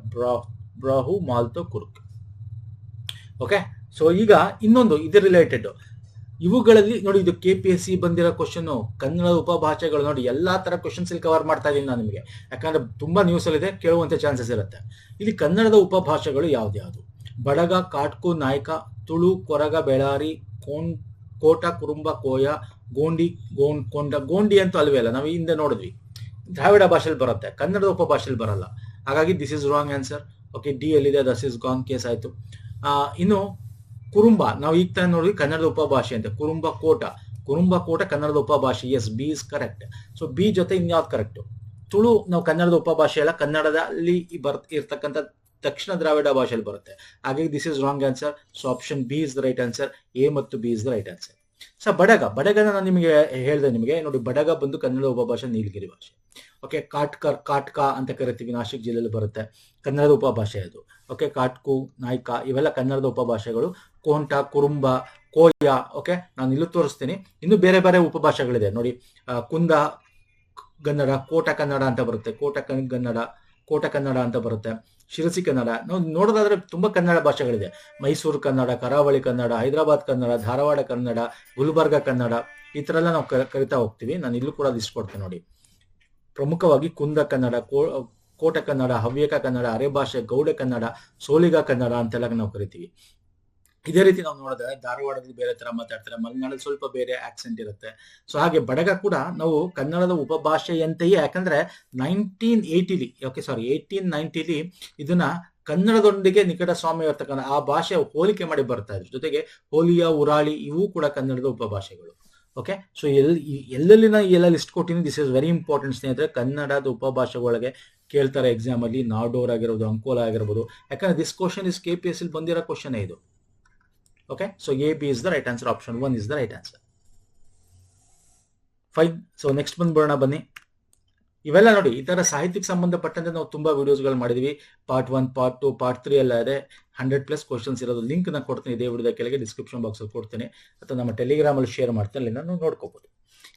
ಬ್ರಾಹು, ಮಾಲ್ತೋ, ಕುರುಕ್. ಓಕೆ, ಸೊ ಈಗ ಇನ್ನೊಂದು ಇದು ರಿಲೇಟೆಡ್ ಇವುಗಳಲ್ಲಿ ನೋಡಿ, ಇದು KPSC ಬಂದಿರೋ ಕ್ವಶನ್, ಕನ್ನಡ ಉಪಭಾಷೆಗಳು ನೋಡಿ. ಎಲ್ಲಾ ತರ ಕ್ವಶನ್ಸ್ ಇಲ್ಲಿ ಕವರ್ ಮಾಡ್ತಾ ಇದ್ದೀನಿ ನಾನು ನಿಮಗೆ, ಯಾಕಂದ್ರೆ ತುಂಬಾ ನ್ಯೂಸ್ ಅಲ್ಲಿ ಇದೆ, ಕೇಳುವಂತ ಚಾನ್ಸಸ್ ಇರುತ್ತೆ. ಇಲ್ಲಿ ಕನ್ನಡದ ಉಪಭಾಷೆಗಳು ಯಾವ್ದ್ಯಾವ್ದು? ಬಡಗ, ಕಾಟ್ಕು, ನಾಯ್ಕ, ತುಳು, ಕೊರಗ, ಬೆಳಾರಿ, ಕೋಟ, ಕುರುಂಬ, ಕೋಯ, ಗೋಂಡಿ, ಗೋಂಡಿ ಅಂತೂ ಅಲ್ವೇ ಅಲ್ಲ, ನಾವು ಹಿಂದೆ ನೋಡಿದ್ವಿ. ದ್ರಾವಿಡ ಭಾಷೆಯಲ್ಲಿ ಬರುತ್ತೆ, ಕನ್ನಡದ ಉಪಭಾಷೆಯಲ್ಲಿ ಬರಲ್ಲ. ಹಾಗಾಗಿ this is wrong answer. Okay, D ಎಲ್ಲಿದೆ, ದಸ್ ಇಸ್ ಗಾನ್ ಕೇಸ್ ಆಯ್ತು. ಇನ್ನು ಕುರುಂಬ ನಾವು ಈಗ ತಾನೇ ನೋಡಿದ್ವಿ ಕನ್ನಡದ ಉಪಭಾಷೆ ಅಂತ. ಕುರುಂಬ ಕೋಟ ಕನ್ನಡದ ಉಪಭಾಷೆ. Yes, B is correct. So B ಜೊತೆ ಇನ್ಯಾವ್ದು ಕರೆಕ್ಟ್? ತುಳು ನಾವು ಕನ್ನಡದ ಉಪಭಾಷೆ ಅಲ್ಲ, ಕನ್ನಡದಲ್ಲಿ ಇರ್ತಕ್ಕಂಥ ದಕ್ಷಿಣ ದ್ರಾವಿಡ ಭಾಷೆಯಲ್ಲಿ ಬರುತ್ತೆ. ಹಾಗಾಗಿ this is wrong answer. So option B is the right answer. A ಮತ್ತು B is the right answer. So ಬಡಗನ ನಾನು ನಿಮಗೆ ಹೇಳಿದೆ ನಿಮಗೆ ನೋಡಿ. ಬಡಗ ಬಂದು ಕನ್ನಡ ಉಪಭಾಷೆ, ನೀಲಗಿರಿ ಭಾಷೆ. ಓಕೆ, ಕಾಟ್ಕ ಅಂತ ಕರಿತೀವಿ, ನಾಸಿಕ್ ಜಿಲ್ಲೆಯಲ್ಲಿ ಬರುತ್ತೆ, ಕನ್ನಡದ ಉಪಭಾಷೆ ಅದು. ಓಕೆ, ಕಾಟ್ಕು, ನಾಯ್ಕ ಇವೆಲ್ಲ ಕನ್ನಡದ ಉಪಭಾಷೆಗಳು. ಕೋಂಟ, ಕುರುಂಬ, ಕೋಯ. ಓಕೆ, ನಾನು ಇಲ್ಲೂ ತೋರಿಸ್ತೀನಿ. ಇನ್ನು ಬೇರೆ ಬೇರೆ ಉಪಭಾಷೆಗಳಿದೆ ನೋಡಿ. ಕುಂದ ಕನ್ನಡ, ಕೋಟ ಕನ್ನಡ ಅಂತ ಬರುತ್ತೆ, ಕೋಟ ಕನ್ನಡ ಅಂತ ಬರುತ್ತೆ, ಶಿರಸಿ ಕನ್ನಡ. ನಾವು ನೋಡೋದಾದ್ರೆ ತುಂಬಾ ಕನ್ನಡ ಭಾಷೆಗಳಿದೆ. ಮೈಸೂರು ಕನ್ನಡ, ಕರಾವಳಿ ಕನ್ನಡ, ಹೈದರಾಬಾದ್ ಕನ್ನಡ, ಧಾರವಾಡ ಕನ್ನಡ, ಗುಲ್ಬರ್ಗ ಕನ್ನಡ, ಈ ತರ ಎಲ್ಲ ನಾವು ಕರಿತಾ ಹೋಗ್ತೀವಿ. ನಾನು ಇಲ್ಲೂ ಕೂಡ ಲಿಸ್ಟ್ ಕೊಡ್ತೇನೆ ನೋಡಿ. ಪ್ರಮುಖವಾಗಿ ಕುಂದ ಕನ್ನಡ, ಕೋಟ ಕನ್ನಡ, ಹವ್ಯಕ ಕನ್ನಡ, ಅರೆಭಾಷೆ, ಗೌಡ ಕನ್ನಡ, ಸೋಲಿಗ ಕನ್ನಡ ಅಂತೆಲ್ಲ ನಾವು ಕರಿತೀವಿ. ಇದೇ ರೀತಿ ನಾವು ನೋಡಿದ್ರೆ ಧಾರವಾಡದಲ್ಲಿ ಬೇರೆ ತರ ಮಾತಾಡ್ತಾರೆ, ಮಲೆನಾಡಲ್ಲಿ ಸ್ವಲ್ಪ ಬೇರೆ ಆಕ್ಸೆಂಟ್ ಇರುತ್ತೆ. ಸೊ ಹಾಗೆ ಬಡಗ ಕೂಡ ನಾವು ಕನ್ನಡದ ಉಪಭಾಷೆಯಂತೆಯೇ, ಯಾಕಂದ್ರೆ 1890 ಇದನ್ನ ಕನ್ನಡದೊಂದಿಗೆ ನಿಕಟ ಸ್ವಾಮ್ಯ ಇರ್ತಕ್ಕಂಥ ಆ ಭಾಷೆ ಹೋಲಿಕೆ ಮಾಡಿ ಬರ್ತಾ ಇದ್ರು. ಜೊತೆಗೆ ಹೋಲಿಯ, ಉರಾಳಿ ಇವು ಕೂಡ ಕನ್ನಡದ ಉಪಭಾಷೆಗಳು. ಓಕೆ, ಸೊ ಎಲ್ಲೆಲ್ಲಿ ನಾನು ಎಲ್ಲ ಲಿಸ್ಟ್ ಕೊಟ್ಟಿನಿ. ದಿಸ್ ಇಸ್ ವೆರಿ ಇಂಪಾರ್ಟೆಂಟ್ ಸ್ನೇಹಿತರೆ. ಕನ್ನಡದ ಉಪಭಾಷೆಗಳಿಗೆ ಕೇಳ್ತಾರೆ ಎಕ್ಸಾಮ್ ಅಲ್ಲಿ. ನಾಡೋರ್ ಆಗಿರ್ಬೋದು, ಅಂಕೋಲ ಆಗಿರ್ಬೋದು, ಯಾಕಂದ್ರೆ ದಿಸ್ ಕ್ವಶನ್ ಇಸ್ KPSC ಬಂದಿರೋ ಕ್ವಶನ್ ಇದು. Okay, so A, B is the right answer. Option 1 is the right answer. Fine. So next ಬಂದ್ಬಿಡೋಣ ಬನ್ನಿ. ಇವೆಲ್ಲ ನೋಡಿ, ಈ ತರ ಸಾಹಿತ್ಯಕ್ಕೆ ಸಂಬಂಧಪಟ್ಟಂತೆ ನಾವು ತುಂಬಾ ವಿಡಿಯೋಸ್ಗಳು ಮಾಡಿದ್ವಿ. ಪಾರ್ಟ್ 1, ಪಾರ್ಟ್ 2, ಪಾರ್ಟ್ 3 ಎಲ್ಲ ಇದೆ. 100+ ಕ್ವಶನ್ಸ್ ಇರೋದು. ಲಿಂಕ್ ನಾನು ಕೊಡ್ತೀನಿ ಇದೇ ವಿಡಿಯೋದ ಕೆಳಗೆ ಡಿಸ್ಕ್ರಿಪ್ಷನ್ ಬಾಕ್ಸ್ ಅಲ್ಲಿ ಕೊಡ್ತೀನಿ, ಅಥವಾ ನಮ್ಮ ಟೆಲಿಗ್ರಾಮ್ ಅಲ್ಲಿ ಶೇರ್ ಮಾಡ್ತೀನಿ, ಅಲ್ಲಿ ನಾನು ನೋಡ್ಕೋಬಹುದು.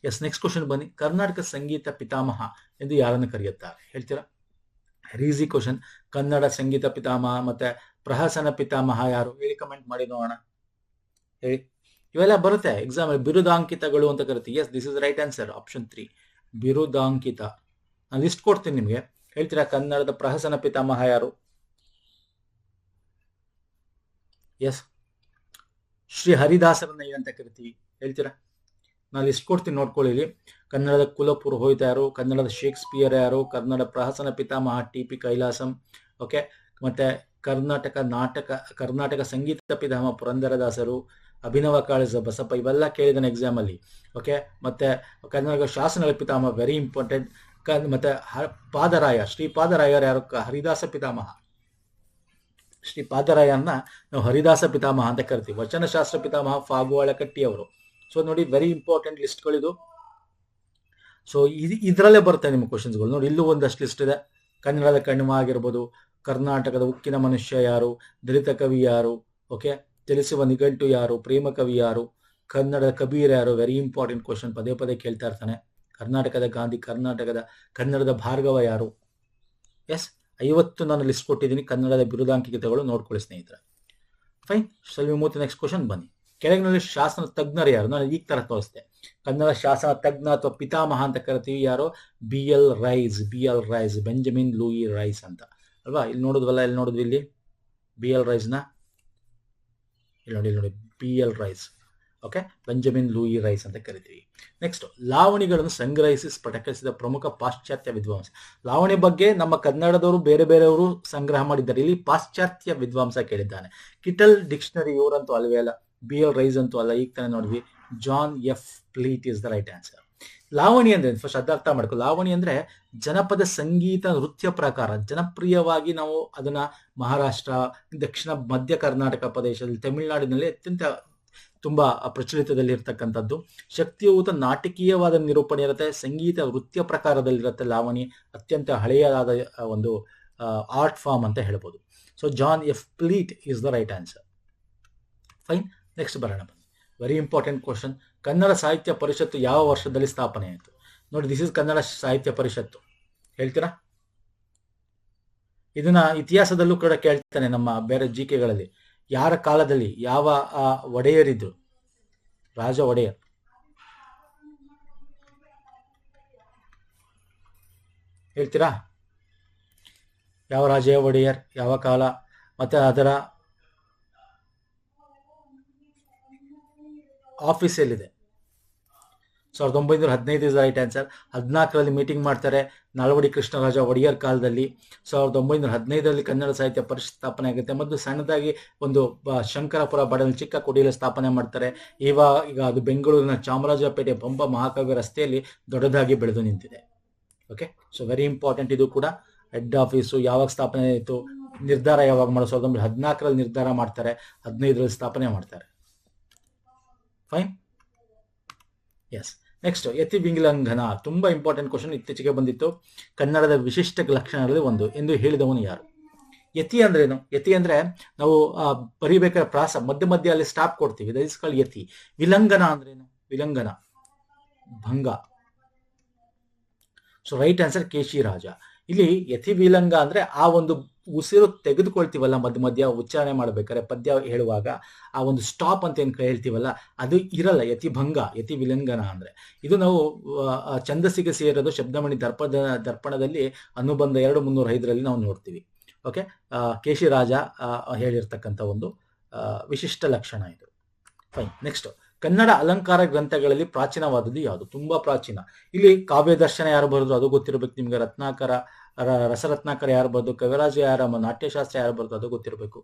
ಎಸ್, ನೆಕ್ಸ್ಟ್ ಕ್ವಶನ್ ಬನ್ನಿ. ಕರ್ನಾಟಕ ಸಂಗೀತ ಪಿತಾಮಹ ಎಂದು ಯಾರನ್ನು ಕರೆಯುತ್ತಾರೆ ಹೇಳ್ತೀರಾ? Easy question. ಕನ್ನಡ ಸಂಗೀತ ಪಿತಾಮಹ ಮತ್ತೆ ಪ್ರಹಸನ ಪಿತಾಮಹ ಯಾರು ಹೇಳಿ? ಕಮೆಂಟ್ ಮಾಡಿ ನೋಡೋಣ, ಹೇಳಿ. ಇವೆಲ್ಲ ಬರುತ್ತೆ ಎಕ್ಸಾಮ್ ಅಲ್ಲಿ. ಬಿರುದಾಂಕಿತಗಳು ಅಂತ ಕರಿತೀವಿ. Yes, this is right answer. Option 3 ಬಿರುದಾಂಕಿತ. ನಾನು ಲಿಸ್ಟ್ ಕೊಡ್ತೀನಿ ನಿಮ್ಗೆ, ಹೇಳ್ತೀರಾ? ಕನ್ನಡದ ಪ್ರಹಸನ ಪಿತಾಮಹ ಯಾರು? ಎಸ್, ಶ್ರೀ ಹರಿದಾಸರನ್ನ ಏನಂತ ಕರಿತೀವಿ ಹೇಳ್ತೀರಾ? ನಾನು ಲಿಸ್ಟ್ ಕೊಡ್ತೀನಿ, ನೋಡ್ಕೊಳ್ಳಿ. ಕನ್ನಡದ ಕುಲಪುರೋಹಿತ ಯಾರು? ಕನ್ನಡದ ಶೇಕ್ಸ್ಪಿಯರ್ ಯಾರು? ಕನ್ನಡ ಪ್ರಹಸನ ಪಿತಾಮಹ TP ಕೈಲಾಸಂ. ಓಕೆ, ಮತ್ತೆ ಕರ್ನಾಟಕ ಸಂಗೀತ ಪಿತಾಮಹ ಪುರಂದರದಾಸರು, ಅಭಿನವ ಕಾಳಿದ ಬಸಪ್ಪ, ಇವೆಲ್ಲ ಕೇಳಿದಾನೆ ಎಕ್ಸಾಮ್ ಅಲ್ಲಿ. ಓಕೆ, ಮತ್ತೆ ಕನ್ನಡ ಶಾಸನ ಪಿತಾಮಹ ವೆರಿ ಇಂಪಾರ್ಟೆಂಟ್. ಮತ್ತೆ ಪಾದರಾಯ, ಶ್ರೀ ಪಾದರಾಯರು ಯಾರು? ಹರಿದಾಸ ಪಿತಾಮಹ. ಶ್ರೀ ಪಾದರಾಯನ್ನ ನಾವು ಹರಿದಾಸ ಪಿತಾಮಹ ಅಂತ ಕರಿತೀವಿ. ವಚನಶಾಸ್ತ್ರ ಪಿತಾಮಹ ಫಾಗುವಾಳ ಕಟ್ಟಿ ಅವರು. ಸೊ ನೋಡಿ, ವೆರಿ ಇಂಪಾರ್ಟೆಂಟ್ ಲಿಸ್ಟ್ಗಳಿದು. ಸೊ ಇದರಲ್ಲೇ ಬರುತ್ತೆ ನಿಮ್ಮ ಕ್ವಶನ್ಸ್ಗಳು ನೋಡಿ. ಇಲ್ಲೂ ಒಂದಷ್ಟು ಲಿಸ್ಟ್ ಇದೆ. ಕನ್ನಡದ ಕಣ್ವ ಆಗಿರ್ಬೋದು, ಕರ್ನಾಟಕದ ಉಕ್ಕಿನ ಮನುಷ್ಯ ಯಾರು? ದಲಿತ ಕವಿ ಯಾರು? ಓಕೆ, ತಿಳಿಸುವ ನಿಘಂಟು ಯಾರು? ಪ್ರೇಮ ಕವಿ ಯಾರು? ಕನ್ನಡದ ಕಬೀರ್ ಯಾರು? ವೆರಿ ಇಂಪಾರ್ಟೆಂಟ್ ಕ್ವಶನ್, ಪದೇ ಪದೇ ಕೇಳ್ತಾ ಇರ್ತಾನೆ. ಕರ್ನಾಟಕದ ಗಾಂಧಿ, ಕನ್ನಡದ ಭಾರ್ಗವ ಯಾರು? ಎಸ್, 50 ನಾನು ಲಿಸ್ಟ್ ಕೊಟ್ಟಿದ್ದೀನಿ ಕನ್ನಡದ ಬಿರುದಾಂಕಿತಗಳು, ನೋಡ್ಕೊಳ್ಳಿ ಸ್ನೇಹಿತರೆ. ಫೈನ್. ಸ್ವಲ್ಪ ಮೂವತ್ತು ನೆಕ್ಸ್ಟ್ ಕ್ವಶನ್ ಬನ್ನಿ. ಕೆಳಗಿನಲ್ಲಿ ಶಾಸನ ತಜ್ಞರು ಯಾರು? ನಾನು ಈ ತರ ತೋರಿಸ್ತೆ. ಕನ್ನಡ ಶಾಸನ ತಜ್ಞ ಅಥವಾ ಪಿತಾಮಹ ಅಂತ ಕರಿತೀವಿ ಯಾರು? BL Rice, Benjamin Lewis Rice ಅಂತ ಅಲ್ವಾ? ಇಲ್ಲಿ ನೋಡಿದ್ವಲ್ಲ, ಇಲ್ಲಿ ನೋಡಿದ್ವಿ, ಇಲ್ಲಿ ಬಿ ಎಲ್ ರೈಸ್ನ ಇಲ್ಲಿ ನೋಡಿ B L Rice. Okay, Benjamin Lewis Rice ಅಂತ ಕರಿತೀವಿ. ನೆಕ್ಸ್ಟ್, ಲಾವಣಿಗಳನ್ನು ಸಂಗ್ರಹಿಸಿ ಸ್ಫಟಿಕಿಸಿದ ಪ್ರಮುಖ ಪಾಶ್ಚಾತ್ಯ ವಿದ್ವಾಂಸ. ಲಾವಣಿ ಬಗ್ಗೆ ನಮ್ಮ ಕನ್ನಡದವರು ಬೇರೆ ಬೇರೆಯವರು ಸಂಗ್ರಹ ಮಾಡಿದ್ದಾರೆ. ಇಲ್ಲಿ ಪಾಶ್ಚಾತ್ಯ ವಿದ್ವಾಂಸ ಕೇಳಿದ್ದಾನೆ. ಕಿಟಲ್ ಡಿಕ್ಷನರಿ ಇವರಂತೂ ಅಲ್ವೇ ಅಲ್ಲ, ಬಿ ಎಲ್ ರೈಸ್ ಅಂತೂ ಅಲ್ಲ. ಈಗ ತಾನೇ ನೋಡಿದ್ವಿ, John F Fleet is the right answer. ಲಾವಣಿ ಅಂದ್ರೆ ಫಸ್ಟ್ ಅರ್ಥ ಮಾಡ್ಕೊ. ಲಾವಣಿ ಅಂದ್ರೆ ಜನಪದ ಸಂಗೀತ ನೃತ್ಯ ಪ್ರಕಾರ. ಜನಪ್ರಿಯವಾಗಿ ನಾವು ಅದನ್ನ ಮಹಾರಾಷ್ಟ್ರ, ದಕ್ಷಿಣ ಮಧ್ಯ ಕರ್ನಾಟಕ ಪ್ರದೇಶದಲ್ಲಿ, ತಮಿಳುನಾಡಿನಲ್ಲಿ ಅತ್ಯಂತ ತುಂಬಾ ಪ್ರಚಲಿತದಲ್ಲಿ ಇರ್ತಕ್ಕಂಥದ್ದು. ಶಕ್ತಿಯುತ ನಾಟಕೀಯವಾದ ನಿರೂಪಣೆ ಇರುತ್ತೆ, ಸಂಗೀತ ನೃತ್ಯ ಪ್ರಕಾರದಲ್ಲಿರುತ್ತೆ. ಲಾವಣಿ ಅತ್ಯಂತ ಹಳೆಯದಾದ ಒಂದು ಆರ್ಟ್ ಫಾರ್ಮ್ ಅಂತ ಹೇಳ್ಬೋದು. So John F Fleet is the right answer. Fine. Next ಬರೋಣ ಬನ್ನಿ. Very important question. ಕನ್ನಡ ಸಾಹಿತ್ಯ ಪರಿಷತ್ತು ಯಾವ ವರ್ಷದಲ್ಲಿ ಸ್ಥಾಪನೆ ಆಯಿತು? ನೋಡಿ, ದಿಸ್ ಇಸ್ ಕನ್ನಡ ಸಾಹಿತ್ಯ ಪರಿಷತ್ತು. ಹೇಳ್ತೀರಾ? ಇದನ್ನ ಇತಿಹಾಸದಲ್ಲೂ ಕೂಡ ಕೇಳ್ತಾನೆ ನಮ್ಮ ಬೇರೆ ಜಿಕೆಗಳಲ್ಲಿ. ಯಾರ ಕಾಲದಲ್ಲಿ ಯಾವ ಒಡೆಯರಿದ್ರು? ರಾಜ ಒಡೆಯರ್. ಹೇಳ್ತೀರಾ? ಯಾವ ರಾಜ ಒಡೆಯರ್, ಯಾವ ಕಾಲ, ಮತ್ತೆ ಅದರ ಆಫೀಸ್ ಎಲ್ಲಿದೆ? 1915 ಇಸ್ ರೈಟ್ ಆನ್ಸರ್. 14ರಲ್ಲಿ ಮೀಟಿಂಗ್ ಮಾಡ್ತಾರೆ ನಾಲ್ವಡಿ ಕೃಷ್ಣರಾಜ ಒಡೆಯರ್ ಕಾಲದಲ್ಲಿ. 1915ರಲ್ಲಿ ಕನ್ನಡ ಸಾಹಿತ್ಯ ಪರಿಷತ್ ಸ್ಥಾಪನೆ ಆಗುತ್ತೆ. ಮತ್ತು ಸಣ್ಣದಾಗಿ ಒಂದು ಶಂಕರಪುರ ಬಡಲ್ ಚಿಕ್ಕ ಕುಡಿಯಲ್ಲಿ ಸ್ಥಾಪನೆ ಮಾಡ್ತಾರೆ. ಈಗ ಅದು ಬೆಂಗಳೂರಿನ ಚಾಮರಾಜಪೇಟೆ ಪಂಪ ಮಹಾಕವಿ ರಸ್ತೆಯಲ್ಲಿ ದೊಡ್ಡದಾಗಿ ಬೆಳೆದು ನಿಂತಿದೆ. Okay, so very important. ಇದು ಕೂಡ ಹೆಡ್ ಆಫೀಸು ಯಾವಾಗ ಸ್ಥಾಪನೆ ಆಯಿತು, ನಿರ್ಧಾರ ಯಾವಾಗ ಮಾಡೋ? 1914ರಲ್ಲಿ ನಿರ್ಧಾರ ಮಾಡ್ತಾರೆ, 15ರಲ್ಲಿ ಸ್ಥಾಪನೆ ಮಾಡ್ತಾರೆ. ಫೈನ್. ಎಸ್. ನೆಕ್ಸ್ಟ್, ಯತಿ ವಿಲಂಘನ. ತುಂಬಾ ಇಂಪಾರ್ಟೆಂಟ್ ಕ್ವಶನ್, ಇತ್ತೀಚೆಗೆ ಬಂದಿತ್ತು. ಕನ್ನಡದ ವಿಶಿಷ್ಟ ಲಕ್ಷಣಗಳಲ್ಲಿ ಒಂದು ಎಂದು ಹೇಳಿದವನು ಯಾರು? ಯತಿ ಅಂದ್ರೇನು? ಯತಿ ಅಂದ್ರೆ ನಾವು ಬರಿಬೇಕಾದ್ರೆ ಪ್ರಾಸ ಮಧ್ಯ ಮಧ್ಯ ಅಲ್ಲಿ ಸ್ಟಾಪ್ ಕೊಡ್ತೀವಿ, ದಟ್ ಇಸ್ ಕಾಲ್ಡ್ ಯತಿ. ವಿಲಂಘನ ಅಂದ್ರೇನು? ವಿಲಂಘನ ಭಂಗ. So right answer Keshiraja. ಇಲ್ಲಿ ಯತಿ ವಿಲಂಗ ಅಂದ್ರೆ ಆ ಒಂದು ಉಸಿರು ತೆಗೆದುಕೊಳ್ತೀವಲ್ಲ ಮಧ್ಯ ಮಧ್ಯ ಉಚ್ಚಾರಣೆ ಮಾಡ್ಬೇಕಾದ್ರೆ ಪದ್ಯ ಹೇಳುವಾಗ ಆ ಒಂದು ಸ್ಟಾಪ್ ಅಂತ ಏನ್ ಹೇಳ್ತೀವಲ್ಲ, ಅದು ಇರಲ್ಲ. ಯತಿ ಭಂಗ, ಯತಿ ವಿಲಂಘನ ಅಂದ್ರೆ ಇದು ನಾವು ಛಂದಸ್ಸಿಗೆ ಸೇರೋದು ಶಬ್ದಮಣಿ ದರ್ಪಣದಲ್ಲಿ ಅನುಬಂಧ 2-305ರಲ್ಲಿ ನಾವು ನೋಡ್ತೀವಿ. ಓಕೆ, ಕೇಶಿರಾಜ ಹೇಳಿರ್ತಕ್ಕಂಥ ಒಂದು ವಿಶಿಷ್ಟ ಲಕ್ಷಣ ಇದು. ಫೈನ್. ನೆಕ್ಸ್ಟ್, ಕನ್ನಡ ಅಲಂಕಾರ ಗ್ರಂಥಗಳಲ್ಲಿ ಪ್ರಾಚೀನವಾದದ್ದು ಯಾವುದು? ತುಂಬಾ ಪ್ರಾಚೀನ. ಇಲ್ಲಿ ಕಾವ್ಯ ದರ್ಶನ ಯಾರು ಬರೆದ್ರು ಅದು ಗೊತ್ತಿರಬೇಕು ನಿಮ್ಗೆ. ರತ್ನಾಕರ, ರಸರತ್ನಾಕರ ಯಾರು ಬರೆದು, ಕವಿರಾಜ ಯಾರ, ನಾಟ್ಯಶಾಸ್ತ್ರ ಯಾರು ಬರೆದು ಅದು ಗೊತ್ತಿರಬೇಕು.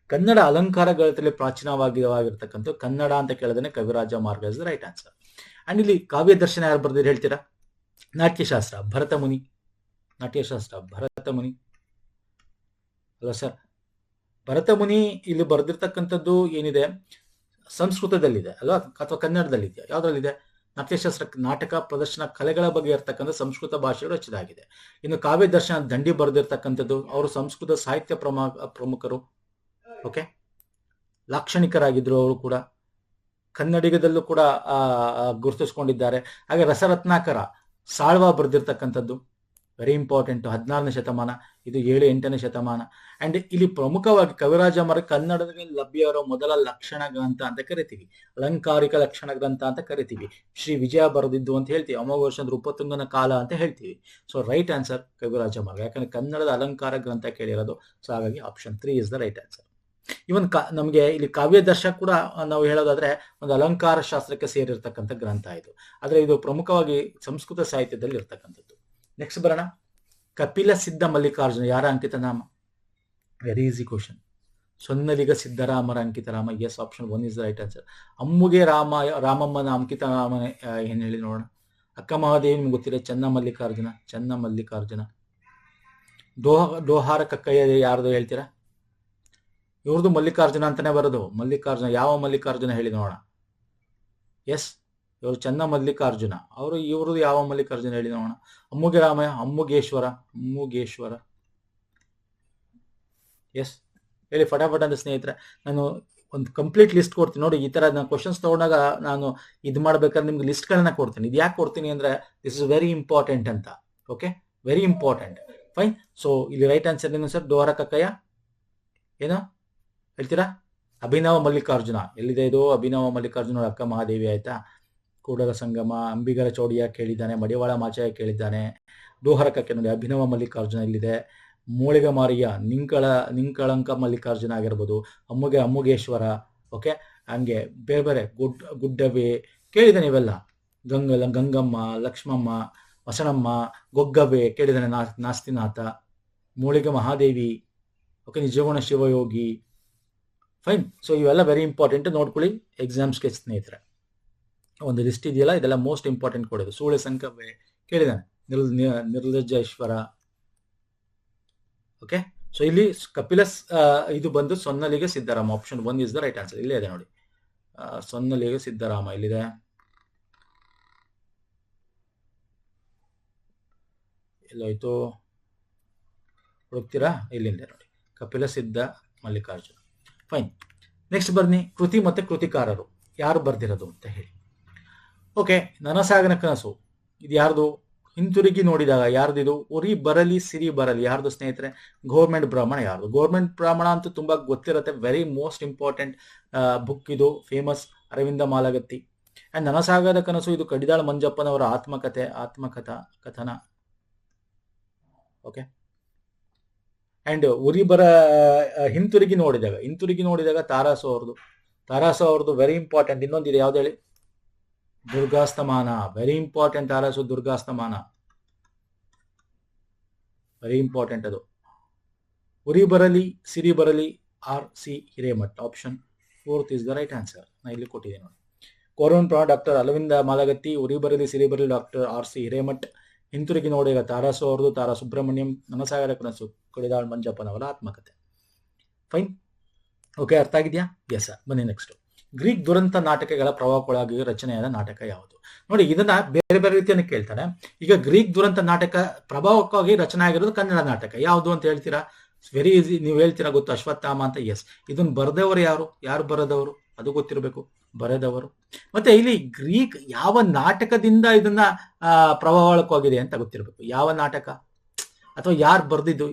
ಕನ್ನಡ ಅಲಂಕಾರ ಗ್ರಂಥದಲ್ಲಿ ಪ್ರಾಚೀನವಾಗಿರ್ತಕ್ಕಂಥ ಕನ್ನಡ ಅಂತ ಕೇಳಿದ್ರೆ ಕವಿರಾಜ ಮಾರ್ಗ is the right answer. And ಇಲ್ಲಿ ಕಾವ್ಯ ದರ್ಶನ ಯಾರು ಬರೆದಿರು ಹೇಳ್ತೀರಾ? ನಾಟ್ಯಶಾಸ್ತ್ರ ಭರತ ಮುನಿ. ನಾಟ್ಯಶಾಸ್ತ್ರ ಭರತ ಮುನಿ ಅಲ್ಲ ಸರ್? ಭರತ ಮುನಿ ಇಲ್ಲಿ ಬರೆದಿರ್ತಕ್ಕಂಥದ್ದು ಏನಿದೆ ಸಂಸ್ಕೃತದಲ್ಲಿದೆ ಅಲ್ವಾ, ಅಥವಾ ಕನ್ನಡದಲ್ಲಿದೆಯಾ? ಯಾವ್ದ್ರಲ್ಲಿದೆ? ನಾಟ್ಯಶಾಸ್ತ್ರ ನಾಟಕ ಪ್ರದರ್ಶನ ಕಲೆಗಳ ಬಗ್ಗೆ ಇರ್ತಕ್ಕಂಥ ಸಂಸ್ಕೃತ ಭಾಷೆಗಳು ರಚಿತವಾಗಿದೆ. ಇನ್ನು ಕಾವ್ಯ ದರ್ಶನ ದಂಡಿ ಬರೆದಿರ್ತಕ್ಕಂಥದ್ದು, ಅವರು ಸಂಸ್ಕೃತ ಸಾಹಿತ್ಯ ಪ್ರಮುಖರು. ಓಕೆ, ಲಾಕ್ಷಣಿಕರಾಗಿದ್ರು ಅವರು ಕೂಡ. ಕನ್ನಡಿಗದಲ್ಲೂ ಕೂಡ ಗುರುತಿಸ್ಕೊಂಡಿದ್ದಾರೆ. ಹಾಗೆ ರಸರತ್ನಾಕರ ಸಾಳ್ವ ಬರೆದಿರ್ತಕ್ಕಂಥದ್ದು ವೆರಿ ಇಂಪಾರ್ಟೆಂಟ್, 16ನೇ ಶತಮಾನ. ಇದು 7-8ನೇ ಶತಮಾನ. ಅಂಡ್ ಇಲ್ಲಿ ಪ್ರಮುಖವಾಗಿ ಕವಿರಾಜ ಮಾರ್ಗ ಕನ್ನಡದಲ್ಲಿ ಲಭ್ಯ ಇರೋ ಮೊದಲ ಲಕ್ಷಣ ಗ್ರಂಥ ಅಂತ ಕರಿತೀವಿ, ಅಲಂಕಾರಿಕ ಲಕ್ಷಣ ಗ್ರಂಥ ಅಂತ ಕರಿತೀವಿ. ಶ್ರೀ ವಿಜಯ ಬರೆದಿದ್ದು ಅಂತ ಹೇಳ್ತೀವಿ, ಅಮೋಘ ವರ್ಷ ನೃಪತುಂಗನ ಕಾಲ ಅಂತ ಹೇಳ್ತೀವಿ. ಸೊ ರೈಟ್ ಆನ್ಸರ್ ಕವಿರಾಜ ಮಾರ್ಗ, ಯಾಕಂದ್ರೆ ಕನ್ನಡದ ಅಲಂಕಾರ ಗ್ರಂಥ ಕೇಳಿರೋದು. ಸೊ ಹಾಗಾಗಿ option 3 is the right answer. Even ನಮಗೆ ಇಲ್ಲಿ ಕಾವ್ಯ ದರ್ಶ ಕೂಡ ನಾವು ಹೇಳೋದಾದ್ರೆ ಒಂದು ಅಲಂಕಾರ ಶಾಸ್ತ್ರಕ್ಕೆ ಸೇರಿರ್ತಕ್ಕಂಥ ಗ್ರಂಥ ಇದು. ಆದ್ರೆ ಇದು ಪ್ರಮುಖವಾಗಿ ಸಂಸ್ಕೃತ ಸಾಹಿತ್ಯದಲ್ಲಿ ಇರ್ತಕ್ಕಂಥದ್ದು. ನೆಕ್ಸ್ಟ್ ಬರೋಣ. ಕಪಿಲ ಸಿದ್ಧ ಮಲ್ಲಿಕಾರ್ಜುನ ಯಾರ ಅಂಕಿತ ನಾಮ? Very easy question. ಸೊನ್ನಲಿಗ ಸಿದ್ದರಾಮರ ಅಂಕಿತ Rama. Yes, option 1 is the right answer. ಅಮ್ಮುಗೆ ರಾಮಮ್ಮನ ಅಂಕಿತ ರಾಮ ಏನ್ ಹೇಳಿ ನೋಡೋಣ. ಅಕ್ಕ ಮಹಾದೇವಿ ನಿಮ್ಗೆ ಗೊತ್ತಿದೆ, ಚೆನ್ನ ಮಲ್ಲಿಕಾರ್ಜುನ. ಡೋಹಾರ ಕಕ್ಕಯ್ಯ ಯಾರ್ದು ಹೇಳ್ತೀರಾ? ಇವ್ರದ್ದು ಮಲ್ಲಿಕಾರ್ಜುನ ಅಂತಾನೆ ಬರೋದು. ಮಲ್ಲಿಕಾರ್ಜುನ ಯಾವ ಮಲ್ಲಿಕಾರ್ಜುನ ಹೇಳಿ ನೋಡೋಣ. ಎಸ್, ಇವರು ಚೆನ್ನ ಮಲ್ಲಿಕಾರ್ಜುನ. ಅವರು ಇವ್ರದ್ದು ಯಾವ ಮಲ್ಲಿಕಾರ್ಜುನ ಹೇಳಿ ನೋಡೋಣ. ಅಮ್ಮುಗೆ ರಾಮಯ್ಯ, ಅಮ್ಮುಗೇಶ್ವರ. ಎಸ್, ಹೇಳಿ ಫಟಾಫಟ್ ಅಂತ ಸ್ನೇಹಿತರೆ. ನಾನು ಒಂದು ಕಂಪ್ಲೀಟ್ ಲಿಸ್ಟ್ ಕೊಡ್ತೀನಿ ನೋಡಿ. ಈ ತರ ನಾನು ಕ್ವಶನ್ಸ್ ತಗೊಂಡಾಗ ನಾನು ಇದು ಮಾಡ್ಬೇಕಾದ್ರೆ ನಿಮ್ಗೆ ಲಿಸ್ಟ್ ಗಳನ್ನ ಕೊಡ್ತೀನಿ. ಇದು ಯಾಕೆ ಕೊಡ್ತೀನಿ ಅಂದ್ರೆ ದಿಸ್ ಇಸ್ ವೆರಿ ಇಂಪಾರ್ಟೆಂಟ್ ಅಂತ. Okay, very important. Fine. So ಇಲ್ಲಿ ರೈಟ್ ಆನ್ಸರ್ ಏನು ಸರ್? ಡೋಹಾರ ಕಕ್ಕಯ್ಯ ಏನೋ ಹೇಳ್ತೀರಾ? ಅಭಿನವ ಮಲ್ಲಿಕಾರ್ಜುನ ಎಲ್ಲಿದೆ ಇದು? ಅಭಿನವ ಮಲ್ಲಿಕಾರ್ಜುನ ಅಕ್ಕ ಮಹಾದೇವಿ ಆಯ್ತಾ. ಕೂಡಲ ಸಂಗಮ, ಅಂಬಿಗರ ಚೌಡಿಯ ಕೇಳಿದ್ದಾನೆ, ಮಡಿವಾಳ ಮಾಚಾಯ ಕೇಳಿದ್ದಾನೆ. ಡೋಹಾರ ಕಕ್ಕೆ ನೋಡಿ, ಅಭಿನವ ಮಲ್ಲಿಕಾರ್ಜುನ ಇಲ್ಲಿದೆ. ಮೂಳಿಗೆ ಮಾರಿಯ ನಿಂಕಳಂಕ ಮಲ್ಲಿಕಾರ್ಜುನ ಆಗಿರ್ಬೋದು, ಅಮ್ಮುಗೇಶ್ವರ, ಓಕೆ, ಹಂಗೆ ಬೇರೆ ಬೇರೆ ಗುಡ್ಡವೇ ಕೇಳಿದ್ದಾನೆ ಇವೆಲ್ಲ. ಗಂಗಮ್ಮ, ಲಕ್ಷ್ಮಮ್ಮ, ವಸಣಮ್ಮ, ಗೊಗ್ಗಬೆ ಕೇಳಿದ್ದಾನೆ, ನಾಸ್ತಿನಾಥ, ಮೂಳಿಗೆ Mahadevi, okay, Nijaguna Shivayogi. Fine. So ಇವೆಲ್ಲ ವೆರಿ ಇಂಪಾರ್ಟೆಂಟ್, ನೋಡ್ಕೊಳ್ಳಿ ಎಕ್ಸಾಮ್ಸ್ಗೆ ಸ್ನೇಹಿತರೆ. ಒಂದು ಲಿಸ್ಟ್ ಇದೆಯಲ್ಲ, ಇದೆಲ್ಲ ಮೋಸ್ಟ್ ಇಂಪಾರ್ಟೆಂಟ್ ಕೊಡೋದು. ಸೂಳೆ ಸಂಕವೇ ಕೇಳಿದಾನೆ, ನಿರ್ಲಜ್ಜೇಶ್ವರ, ಓಕೆ. ಸೊ ಇಲ್ಲಿ ಕಪಿಲಸ್ ಇದು ಬಂದು Sonnalige Siddarama, option 1 is the right answer. ಇಲ್ಲೇ ಇದೆ ನೋಡಿ, ಸೊನ್ನಲಿಗೆ ಸಿದ್ದರಾಮ ಇಲ್ಲಿದೆ. ಎಲ್ಲೋಯ್ತು ಹುಡುಕ್ತೀರಾ? ಇಲ್ಲಿಂದ ನೋಡಿ, ಕಪಿಲ ಸಿದ್ಧ ಮಲ್ಲಿಕಾರ್ಜುನ. ಫೈನ್. ನೆಕ್ಸ್ಟ್ ಬನ್ನಿ, ಕೃತಿ ಮತ್ತೆ ಕೃತಿಕಾರರು ಯಾರು ಬರ್ದಿರೋದು ಅಂತ ಹೇಳಿ. ಓಕೆ, ನನಸಾಗನ ಕನಸು ಇದು ಯಾರ್ದು? ಹಿಂತಿರುಗಿ ನೋಡಿದಾಗ ಯಾರ್ದಿದು? ಉರಿ ಬರಲಿ ಸಿರಿ ಬರಲಿ ಯಾರ್ದು ಸ್ನೇಹಿತರೆ? ಗೌರ್ಮೆಂಟ್ ಬ್ರಾಹ್ಮಣ. ಯಾರ್ದು? ಗೌರ್ಮೆಂಟ್ ಬ್ರಾಹ್ಮಣ ಅಂತೂ ತುಂಬಾ ಗೊತ್ತಿರುತ್ತೆ, ವೆರಿ ಮೋಸ್ಟ್ ಇಂಪಾರ್ಟೆಂಟ್ ಬುಕ್ ಇದು, ಫೇಮಸ್, ಅರವಿಂದ ಮಾಲಗತ್ತಿ. ಅಂಡ್ ನನಸಾಗದ ಕನಸು ಇದು ಕಡಿದಾಳ ಮಂಜಪ್ಪನವರ ಕಥನ. ಓಕೆ. ಅಂಡ್ ಹಿಂತಿರುಗಿ ನೋಡಿದಾಗ ತಾರಾಸು ಅವ್ರದ್ದು ವೆರಿ ಇಂಪಾರ್ಟೆಂಟ್. ಇನ್ನೊಂದಿದೆ, ಯಾವ್ದು ಹೇಳಿ? Durgastamana. Very important. Tarasu Durgastamana very important. ಅದು ಉರಿ ಬರಲಿ ಸಿರಿ ಬರಲಿ R.C. Hiremath, option 4 is the right answer. ನಾ ಇಲ್ಲಿ ಕೊಟ್ಟಿದ್ದೀನಿ ನೋಡಿ. ಗೌರ್ಮೆಂಟ್ ಬ್ರಾಹ್ಮಣ ಡಾಕ್ಟರ್ ಅರವಿಂದ ಮಾಲಗತ್ತಿ, ಉರಿ ಬರಲಿ ಸಿರಿ ಬರಲಿ ಡಾಕ್ಟರ್ R.C. ಹಿರೇಮಠ್, ಹಿಂತಿರುಗಿ ನೋಡಿಗ ತಾರಾಸು ಅವ್ರದ್ದು ತಾರಾ ಸುಬ್ರಹ್ಮಣ್ಯಂ, ನನಸಾಗರ ಕನಸು ಕಡಿದಾಳ್ ಮಂಜಪ್ಪನವರ ಆತ್ಮಕಥೆ. ಫೈನ್. ಓಕೆ, ಅರ್ಥ ಆಗಿದೆಯಾ? Yes sir. ಬನ್ನಿ ನೆಕ್ಸ್ಟ್. ಗ್ರೀಕ್ ದುರಂತ ನಾಟಕಗಳ ಪ್ರಭಾವಕ್ಕೊಳಗಾಗಿ ರಚನೆಯಾದ ನಾಟಕ ಯಾವುದು? ನೋಡಿ, ಇದನ್ನ ಬೇರೆ ಬೇರೆ ರೀತಿಯನ್ನು ಕೇಳ್ತಾನೆ. ಈಗ ಗ್ರೀಕ್ ದುರಂತ ನಾಟಕ ಪ್ರಭಾವಕ್ಕಾಗಿ ರಚನೆ ಆಗಿರೋದು ಕನ್ನಡ ನಾಟಕ ಯಾವುದು ಅಂತ ಹೇಳ್ತೀರಾ? Very easy. ನೀವು ಹೇಳ್ತೀರಾ, ಗೊತ್ತು, ಅಶ್ವತ್ಥಾಮ ಅಂತ. ಎಸ್. ಇದನ್ನ ಬರೆದವರು ಯಾರು ಬರೆದವರು? ಅದು ಗೊತ್ತಿರಬೇಕು, ಬರೆದವರು. ಮತ್ತೆ ಇಲ್ಲಿ ಗ್ರೀಕ್ ಯಾವ ನಾಟಕದಿಂದ ಇದನ್ನ ಪ್ರಭಾವಕ್ಕಾಗಿದೆ ಅಂತ ಗೊತ್ತಿರಬೇಕು. ಯಾವ ನಾಟಕ ಅಥವಾ ಯಾರು ಬರೆದಿದ್ದು?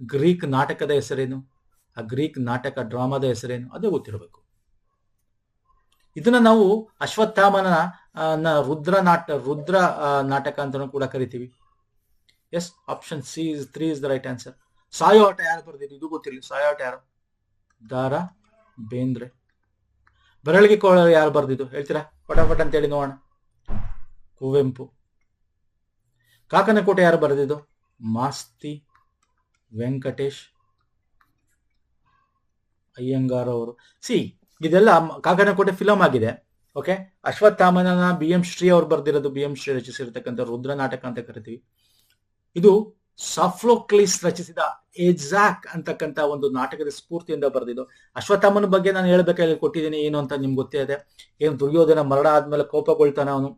ಗ್ರೀಕ್ ನಾಟಕದ ಹೆಸರೇನು? ಆ ಗ್ರೀಕ್ ನಾಟಕ ಡ್ರಾಮಾದ ಹೆಸರೇನು? ಅದು ಗೊತ್ತಿರಬೇಕು. ಇದನ್ನ ನಾವು ಅಶ್ವತ್ಥಾಮನ ರುದ್ರ ನಾಟಕ ಅಂತ ಕೂಡ ಕರಿತೀವಿ. Yes, option C3 is the right answer. ಸಾಯೋಟ ಯಾರು ಬರೆದಿದ್ದು? ಇದು ಗೊತ್ತಿರಲಿ. ಸಾಯೋಟ ಯಾರು? ದಾರಾ ಬೇಂದ್ರೆ. ಬೆರಳಿಗೆ ಕೋಳ ಯಾರು ಬರೆದಿದ್ದು ಹೇಳ್ತೀರಾ? ಪಟಾಪಟ್ ಅಂತೇಳಿ ನೋಡೋಣ. ಕುವೆಂಪು. ಕಾಕನಕೋಟೆ ಯಾರು ಬರೆದಿದ್ದು? ಮಾಸ್ತಿ ವೆಂಕಟೇಶ್ ಅಯ್ಯಂಗಾರ್ ಅವರು. ಇದೆಲ್ಲ ಕಾಕನಕೋಟೆ ಫಿಲಂ ಆಗಿದೆ. ಓಕೆ. ಅಶ್ವತ್ಥಾಮನ BM ಶ್ರೀ ಅವರು ಬರೆದಿರೋದು, BM ಶ್ರೀ ರಚಿಸಿರ್ತಕ್ಕಂಥ ರುದ್ರ ನಾಟಕ ಅಂತ ಕರಿತೀವಿ. ಇದು ಸಾಫ್ಲೋಕ್ಲಿಸ್ ರಚಿಸಿದ ಎಜಾಕ್ ಅಂತಕ್ಕಂಥ ಒಂದು ನಾಟಕದ ಸ್ಫೂರ್ತಿಯಿಂದ ಬರೆದಿದ್ದು. ಅಶ್ವತ್ಥಾಮನ ಬಗ್ಗೆ ನಾನು ಹೇಳ್ಬೇಕಾಗಿ ಕೊಟ್ಟಿದ್ದೀನಿ, ಏನು ಅಂತ ನಿಮ್ಗೆ ಗೊತ್ತೇ ಇದೆ. ಏನು ದುರ್ಯೋಧನ ಮರಣ ಆದ್ಮೇಲೆ ಕೋಪಗೊಳ್ತಾನೆ, ಅವನು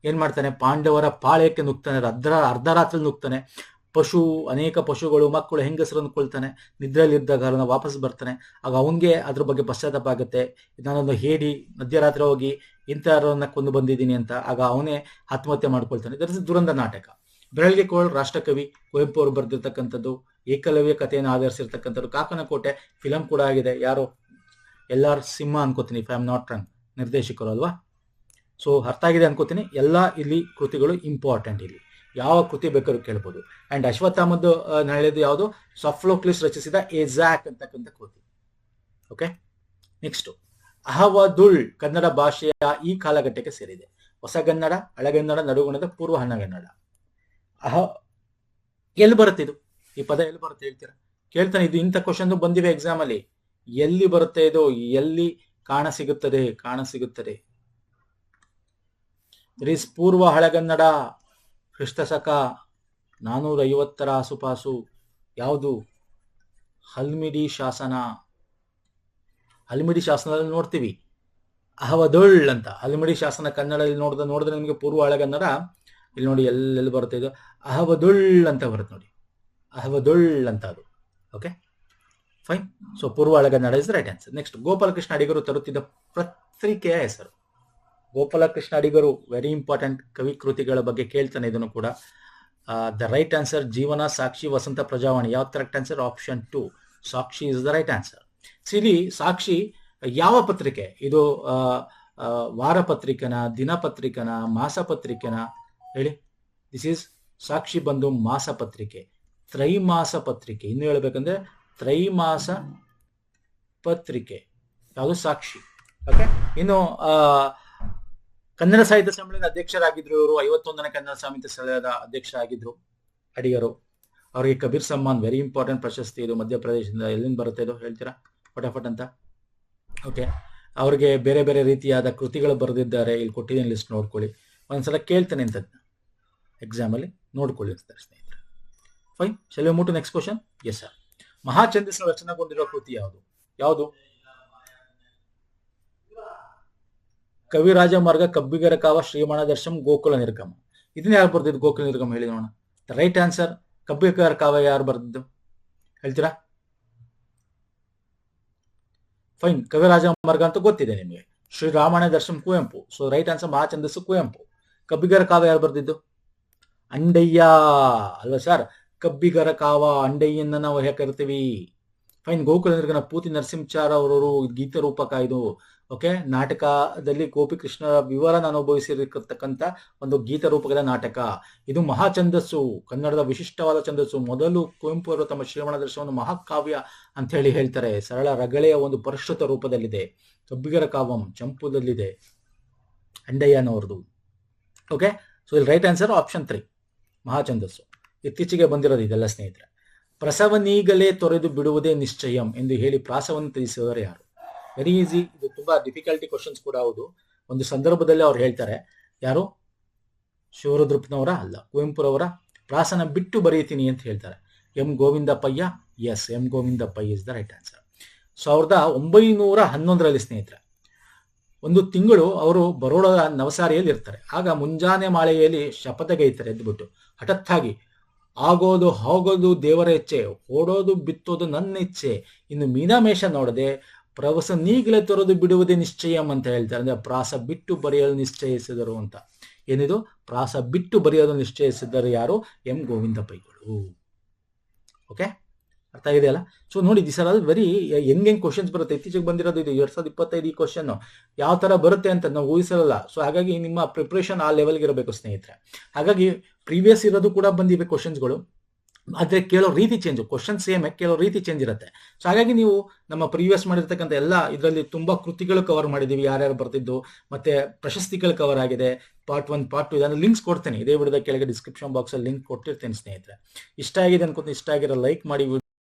ಏನ್ ಮಾಡ್ತಾನೆ, ಪಾಂಡವರ ಪಾಳ್ಯಕ್ಕೆ ನುಗ್ತಾನೆ, ಅರ್ಧ ರಾತ್ರಿ ನುಗ್ತಾನೆ. ಅನೇಕ ಪಶುಗಳು, ಮಕ್ಕಳು, ಹೆಂಗಸರನ್ನು ಕೊಳ್ತಾನೆ. ನಿದ್ರೆಯಲ್ಲಿದ್ದಾಗ ಅವನ ವಾಪಸ್ ಬರ್ತಾನೆ. ಆಗ ಅವನಿಗೆ ಅದ್ರ ಬಗ್ಗೆ ಪಶ್ಚಾತ್ತಾಪ ಆಗುತ್ತೆ. ನಾನೊಂದು ಹೇಳಿ ಮಧ್ಯರಾತ್ರಿ ಹೋಗಿ ಇಂಥವ್ರನ್ನ ಕೊಂದು ಬಂದಿದ್ದೀನಿ ಅಂತ. ಆಗ ಅವನೇ ಆತ್ಮಹತ್ಯೆ ಮಾಡ್ಕೊಳ್ತಾನೆ. ಇದರ ದುರಂತ ನಾಟಕ. ಬೆರಳಿಗೆ ಕೋಳ್ ರಾಷ್ಟ್ರಕವಿ ಕುವೆಂಪು ಅವರು ಬರೆದಿರ್ತಕ್ಕಂಥದ್ದು, ಏಕಲವ್ಯ ಕಥೆಯನ್ನು ಆಧರಿಸಿರ್ತಕ್ಕಂಥದ್ದು. ಕಾಕನಕೋಟೆ ಫಿಲಂ ಕೂಡ ಆಗಿದೆ. ಯಾರು? LR ಸಿಂಹ ಅನ್ಕೋತೀನಿ, if I am not wrong, ನಿರ್ದೇಶಕರು ಅಲ್ವಾ? ಸೊ ಅರ್ಥ ಆಗಿದೆ ಅನ್ಕೋತೀನಿ. ಎಲ್ಲ ಇಲ್ಲಿ ಕೃತಿಗಳು ಇಂಪಾರ್ಟೆಂಟ್. ಇಲ್ಲಿ ಯಾವ ಕೃತಿ ಬೇಕಾದ್ರೂ ಕೇಳ್ಬೋದು. ಅಂಡ್ ಅಶ್ವತ್ಥಾಮದ್ದು ಹೇಳಿದ್ದು ಯಾವುದು? ಸಾಫ್ಲೋಕ್ಲಿಸ್ ರಚಿಸಿದ ಎಜಾಕ್ ಅಂತಕ್ಕಂಥ ಕೃತಿ. ಓಕೆ. ನೆಕ್ಸ್ಟ್, ಅಹವದುಳ್ ಕನ್ನಡ ಭಾಷೆಯ ಈ ಕಾಲಘಟ್ಟಕ್ಕೆ ಸೇರಿದೆ. ಹೊಸಗನ್ನಡ, ಹಳೆಗನ್ನಡ, ನಡುಗನ್ನಡ, ಪೂರ್ವ ಹನ್ನಗನ್ನಡ. ಎಲ್ಲಿ ಬರುತ್ತೆ ಇದು? ಈ ಪದ ಎಲ್ಲಿ ಬರುತ್ತೆ ಹೇಳ್ತೀರಾ? ಕೇಳ್ತಾನೆ. ಇದು ಇಂಥ ಕ್ವಶನ್ ಬಂದಿವೆ ಎಕ್ಸಾಮ್ ಅಲ್ಲಿ. ಎಲ್ಲಿ ಬರುತ್ತೆ ಇದು? ಎಲ್ಲಿ ಕಾಣಸಿಗುತ್ತದೆ? ಪೂರ್ವ ಹಳೆಗನ್ನಡ, ಕ್ರಿಸ್ತಶಕ 450 ಆಸುಪಾಸು. ಯಾವುದು? ಹಲ್ಮಿಡಿ ಶಾಸನದಲ್ಲಿ ನೋಡ್ತೀವಿ ಅಹವದುಳ್ ಅಂತ. ಹಲ್ಮಿಡಿ ಶಾಸನ ಕನ್ನಡದಲ್ಲಿ ನೋಡಿದ್ರೆ ನಿಮಗೆ ಪೂರ್ವ ಹಳೆಗನ್ನಡ. ಇಲ್ಲಿ ನೋಡಿ, ಎಲ್ಲೆಲ್ಲಿ ಬರುತ್ತೆ ಇದು? ಅಹವದುಳ್ ಅಂತ ಬರುತ್ತೆ ನೋಡಿ, ಅಹವದುಳ್ ಅಂತ ಅದು. Okay, fine. ಸೊ ಪೂರ್ವ ಹಳೆಗನ್ನಡ is right answer. Next, Gopalakrishna ಅಡಿಗರು ತರುತ್ತಿದ್ದ ಪತ್ರಿಕೆಯ ಹೆಸರು. ಗೋಪಾಲಕೃಷ್ಣ ಅಡಿಗರು ವೆರಿ ಇಂಪಾರ್ಟೆಂಟ್. ಕವಿ ಕೃತಿಗಳ ಬಗ್ಗೆ ಕೇಳ್ತಾನೆ ಇದನ್ನು ಕೂಡ. ದ ರೈಟ್ ಆನ್ಸರ್ ಜೀವನ, ಸಾಕ್ಷಿ, ವಸಂತ, ಪ್ರಜಾವಾಣಿ. ಯಾವ correct answer? Option 2, Sakshi is the right answer. ಇಲ್ಲಿ ಸಾಕ್ಷಿ ಯಾವ ಪತ್ರಿಕೆ ಇದು? ವಾರ ಪತ್ರಿಕೆನ, ದಿನಪತ್ರಿಕೆನ, ಮಾಸ ಪತ್ರಿಕೆನ ಹೇಳಿ? ದಿಸ್ ಈಸ್ ಸಾಕ್ಷಿ ಬಂದು ಮಾಸ ಪತ್ರಿಕೆ. ತ್ರೈಮಾಸ ಪತ್ರಿಕೆ. ಇನ್ನು ಹೇಳ್ಬೇಕಂದ್ರೆ ತ್ರೈಮಾಸ ಪತ್ರಿಕೆ ಯಾವುದು? ಸಾಕ್ಷಿ. ಓಕೆ. ಇನ್ನು ಕನ್ನಡ ಸಾಹಿತ್ಯ ಸಮ್ಮೇಳನದ ಅಧ್ಯಕ್ಷರಾಗಿದ್ರು ಇವರು. 51ನೇ ಕನ್ನಡ ಸಾಹಿತ್ಯ ಸಮ್ಮೇಳನದ ಅಧ್ಯಕ್ಷರಾಗಿದ್ರು ಅಡಿಗರು. ಅವರಿಗೆ ಕಬೀರ್ ಸಮ್ಮಾನ್ ವೆರಿ ಇಂಪಾರ್ಟೆಂಟ್ ಪ್ರಶಸ್ತಿ. ಇದು ಮಧ್ಯಪ್ರದೇಶದಿಂದ. ಎಲ್ಲಿಂದ ಬರುತ್ತೆ ಇದು ಹೇಳ್ತೀರಾ ಫಟಾಫಟ್ ಅಂತ? ಓಕೆ. ಅವ್ರಿಗೆ ಬೇರೆ ಬೇರೆ ರೀತಿಯಾದ ಕೃತಿಗಳು ಬರೆದಿದ್ದಾರೆ. ಇಲ್ಲಿ ಕೊಟ್ಟಿದ್ದೀನಿ, ಲಿಸ್ಟ್ ನೋಡ್ಕೊಳ್ಳಿ. ಒಂದ್ಸಲ ಕೇಳ್ತೇನೆ ಅಂತದ್ದು ಎಕ್ಸಾಮಲ್ಲಿ, ನೋಡ್ಕೊಳ್ಳಿ ಅಂತಾರೆ ಸ್ನೇಹಿತರೆ. Fine. Shall we move to next question? Yes sir. ಮಹಾಛಂದಸ್ಸು ರಚನೆಗೊಂಡಿರುವ ಕೃತಿ ಯಾವುದು? ಯಾವುದು? ಕವಿರಾಜ ಮಾರ್ಗ, ಕಬ್ಬಿಗರ ಕಾವ, ಶ್ರೀಮಾಣ ದರ್ಶಂ, ಗೋಕುಲ ನಿರ್ಗಮ. ಇದನ್ನ ಯಾರು ಬರ್ದಿದ್ದು? ಗೋಕುಲ ನಿರ್ಗಮ ಹೇಳಿ ನೋಡೋಣ. Right answer. ಕಬ್ಬಿಗರ ಕಾವ ಯಾರು ಬರ್ದಿದ್ದು ಹೇಳ್ತೀರಾ? ಫೈನ್. ಕವಿರಾಜ ಮಾರ್ಗ ಅಂತ ಗೊತ್ತಿದೆ ನಿಮಗೆ. Sriramayana Darshanam Kuvempu. So right answer ಮಹಾಛಂದಸ್ಸು ಕುವೆಂಪು. ಕಬ್ಬಿಗರ ಕಾವ ಯಾರು ಬರ್ದಿದ್ದು? ಅಂಡಯ್ಯ ಅಲ್ವಾ ಸರ್? ಕಬ್ಬಿಗರ ಕಾವ ಅಂಡಯ್ಯನ್ನ ನಾವು ಹೇಗೆ ಕರಿತೀವಿ? ಫೈನ್. ಗೋಕುಲ ನಿರ್ಗಮ ಪೂತಿ ನರಸಿಂಹಾಚಾರ್ ಅವರವರು ಗೀತ ರೂಪಕ ಇದು. ಓಕೆ. ನಾಟಕದಲ್ಲಿ ಗೋಪಿಕೃಷ್ಣರ ವಿವರನ ಅನುಭವಿಸಿರತಕ್ಕಂಥ ಒಂದು ಗೀತ ರೂಪಕದ ನಾಟಕ ಇದು. ಮಹಾಛಂದಸ್ಸು ಕನ್ನಡದ ವಿಶಿಷ್ಟವಾದ ಛಂದಸ್ಸು. ಮೊದಲು ಕುವೆಂಪು ಅವರು ತಮ್ಮ ಶ್ರೀರಾಮಾಯಣ ದರ್ಶನವನ್ನು ಮಹಾಕಾವ್ಯ ಅಂತ ಹೇಳ್ತಾರೆ. ಸರಳ ರಗಳೆಯ ಒಂದು ಪರಿಷ್ಕೃತ ರೂಪದಲ್ಲಿದೆ. ಕಬ್ಬಿಗರ ಕಾವಂ ಚಂಪುದಲ್ಲಿದೆ ಅಂಡಯ್ಯನವರದು. ಓಕೆ. ಸೊ ಇಲ್ಲಿ ರೈಟ್ ಆನ್ಸರ್ ಆಪ್ಷನ್ 3 ಮಹಾಛಂದಸ್ಸು. ಇತ್ತೀಚೆಗೆ ಬಂದಿರೋದು ಇದೆಲ್ಲ ಸ್ನೇಹಿತರೆ. ಪ್ರಸವನೀಗಲೇ ತೊರೆದು ಬಿಡುವುದೇ ನಿಶ್ಚಯಂ ಎಂದು ಹೇಳಿ ಪ್ರಾಸವನ್ನು ತಿಳಿಸಿದವರು ಯಾರು? Very easy. ಇದು ತುಂಬಾ ಡಿಫಿಕಲ್ಟಿ ಕ್ವಶನ್ಸ್ ಕೂಡ ಹೌದು. ಒಂದು ಸಂದರ್ಭದಲ್ಲಿ ಅವ್ರು ಹೇಳ್ತಾರೆ. ಯಾರು? ಶಿವರುದ್ರಪ್ಪನವರ ಅಲ್ಲ, ಕುವೆಂಪುರವರ ಪ್ರಾಸನ ಬಿಟ್ಟು ಬರೀತೀನಿ ಅಂತ ಹೇಳ್ತಾರೆ. M Govinda Pai. Yes, M Govinda Pai is the right answer. 1911ರಲ್ಲಿ ಸ್ನೇಹಿತರೆ, ಒಂದು ತಿಂಗಳು ಅವರು ಬರೋಡದ ನವಸಾರಿಯಲ್ಲಿ ಇರ್ತಾರೆ. ಆಗ ಮುಂಜಾನೆ ಮಾಳೆಯಲ್ಲಿ ಶಪಥಗೈತಾರೆ ಎದ್ದುಬಿಟ್ಟು ಹಠತ್ತಾಗಿ. ಆಗೋದು ಹೋಗೋದು ದೇವರ ಇಚ್ಛೆ, ಓಡೋದು ಬಿತ್ತೋದು ನನ್ನ ಇಚ್ಛೆ, ಇನ್ನು ಮೀನಾಮೇಷ ನೋಡದೆ ಪ್ರವಸ ನೀಗಲೇ ತೊರೆದು ಬಿಡುವುದೇ ನಿಶ್ಚಯಂ ಅಂತ ಹೇಳ್ತಾರೆ. ಅಂದ್ರೆ ಪ್ರಾಸ ಬಿಟ್ಟು ಬರೆಯಲು ನಿಶ್ಚಯಿಸಿದರು ಅಂತ. ಏನಿದು? ಪ್ರಾಸ ಬಿಟ್ಟು ಬರೆಯಲು ನಿಶ್ಚಯಿಸಿದರು ಯಾರು? ಎಂ ಗೋವಿಂದ ಪೈಗಳು. ಓಕೆ, ಅರ್ಥ ಆಗಿದೆಯಲ್ಲ? ಸೊ ನೋಡಿ, ದಿಸ್ ಆರ್ ಆಲ್ ವೆರಿ ಹೆಂಗ್ ಕ್ವಶನ್ಸ್ ಬರುತ್ತೆ. ಇತ್ತೀಚೆಗೆ ಬಂದಿರೋದು ಇದು 2025 ಈ ಕ್ವಶನ್ ಯಾವ ತರ ಬರುತ್ತೆ ಅಂತ ನಾವು ಊಹಿಸಲ್ಲ. ಸೊ ಹಾಗಾಗಿ ನಿಮ್ಮ ಪ್ರಿಪ್ರೇಷನ್ ಆ ಲೆವೆಲ್ಗೆ ಇರಬೇಕು ಸ್ನೇಹಿತರೆ. ಹಾಗಾಗಿ ಪ್ರೀವಿಯಸ್ ಇರೋದು ಕೂಡ ಬಂದಿವೆ ಕ್ವಶನ್ಸ್ಗಳು, ಆದ್ರೆ ಕೇಳೋ ರೀತಿ ಚೇಂಜ್. ಕ್ವಶನ್ ಸೇಮ್, ಕೇಳೋ ರೀತಿ ಚೇಂಜ್ ಇರುತ್ತೆ. ಸೊ ಹಾಗಾಗಿ ನೀವು ನಮ್ಮ ಪ್ರೀವಿಯಸ್ ಮಾಡಿರ್ತಕ್ಕಂಥ ಎಲ್ಲ ಇದರಲ್ಲಿ ತುಂಬಾ ಕೃತಿಗಳು ಕವರ್ ಮಾಡಿದೀವಿ, ಯಾರ್ಯಾರು ಬರ್ತಿದ್ದು, ಮತ್ತೆ ಪ್ರಶಸ್ತಿಗಳು ಕವರ್ ಆಗಿದೆ. ಪಾರ್ಟ್ 1 ಪಾರ್ಟ್ 2 ಇದನ್ನು ಲಿಂಕ್ಸ್ ಕೊಡ್ತೇನೆ. ಇದೇ ವಿಡಿಯೋದ ಕೆಳಗೆ ಡಿಸ್ಕ್ರಿಪ್ಷನ್ ಬಾಕ್ಸ್ ಅಲ್ಲಿ ಲಿಂಕ್ ಕೊಟ್ಟಿರ್ತೇನೆ ಸ್ನೇಹಿತರೆ. ಇಷ್ಟ ಆಗಿದೆ ಅನ್ಕೊಂತ, ಇಷ್ಟ ಆಗಿರೋ ಲೈಕ್ ಮಾಡಿ.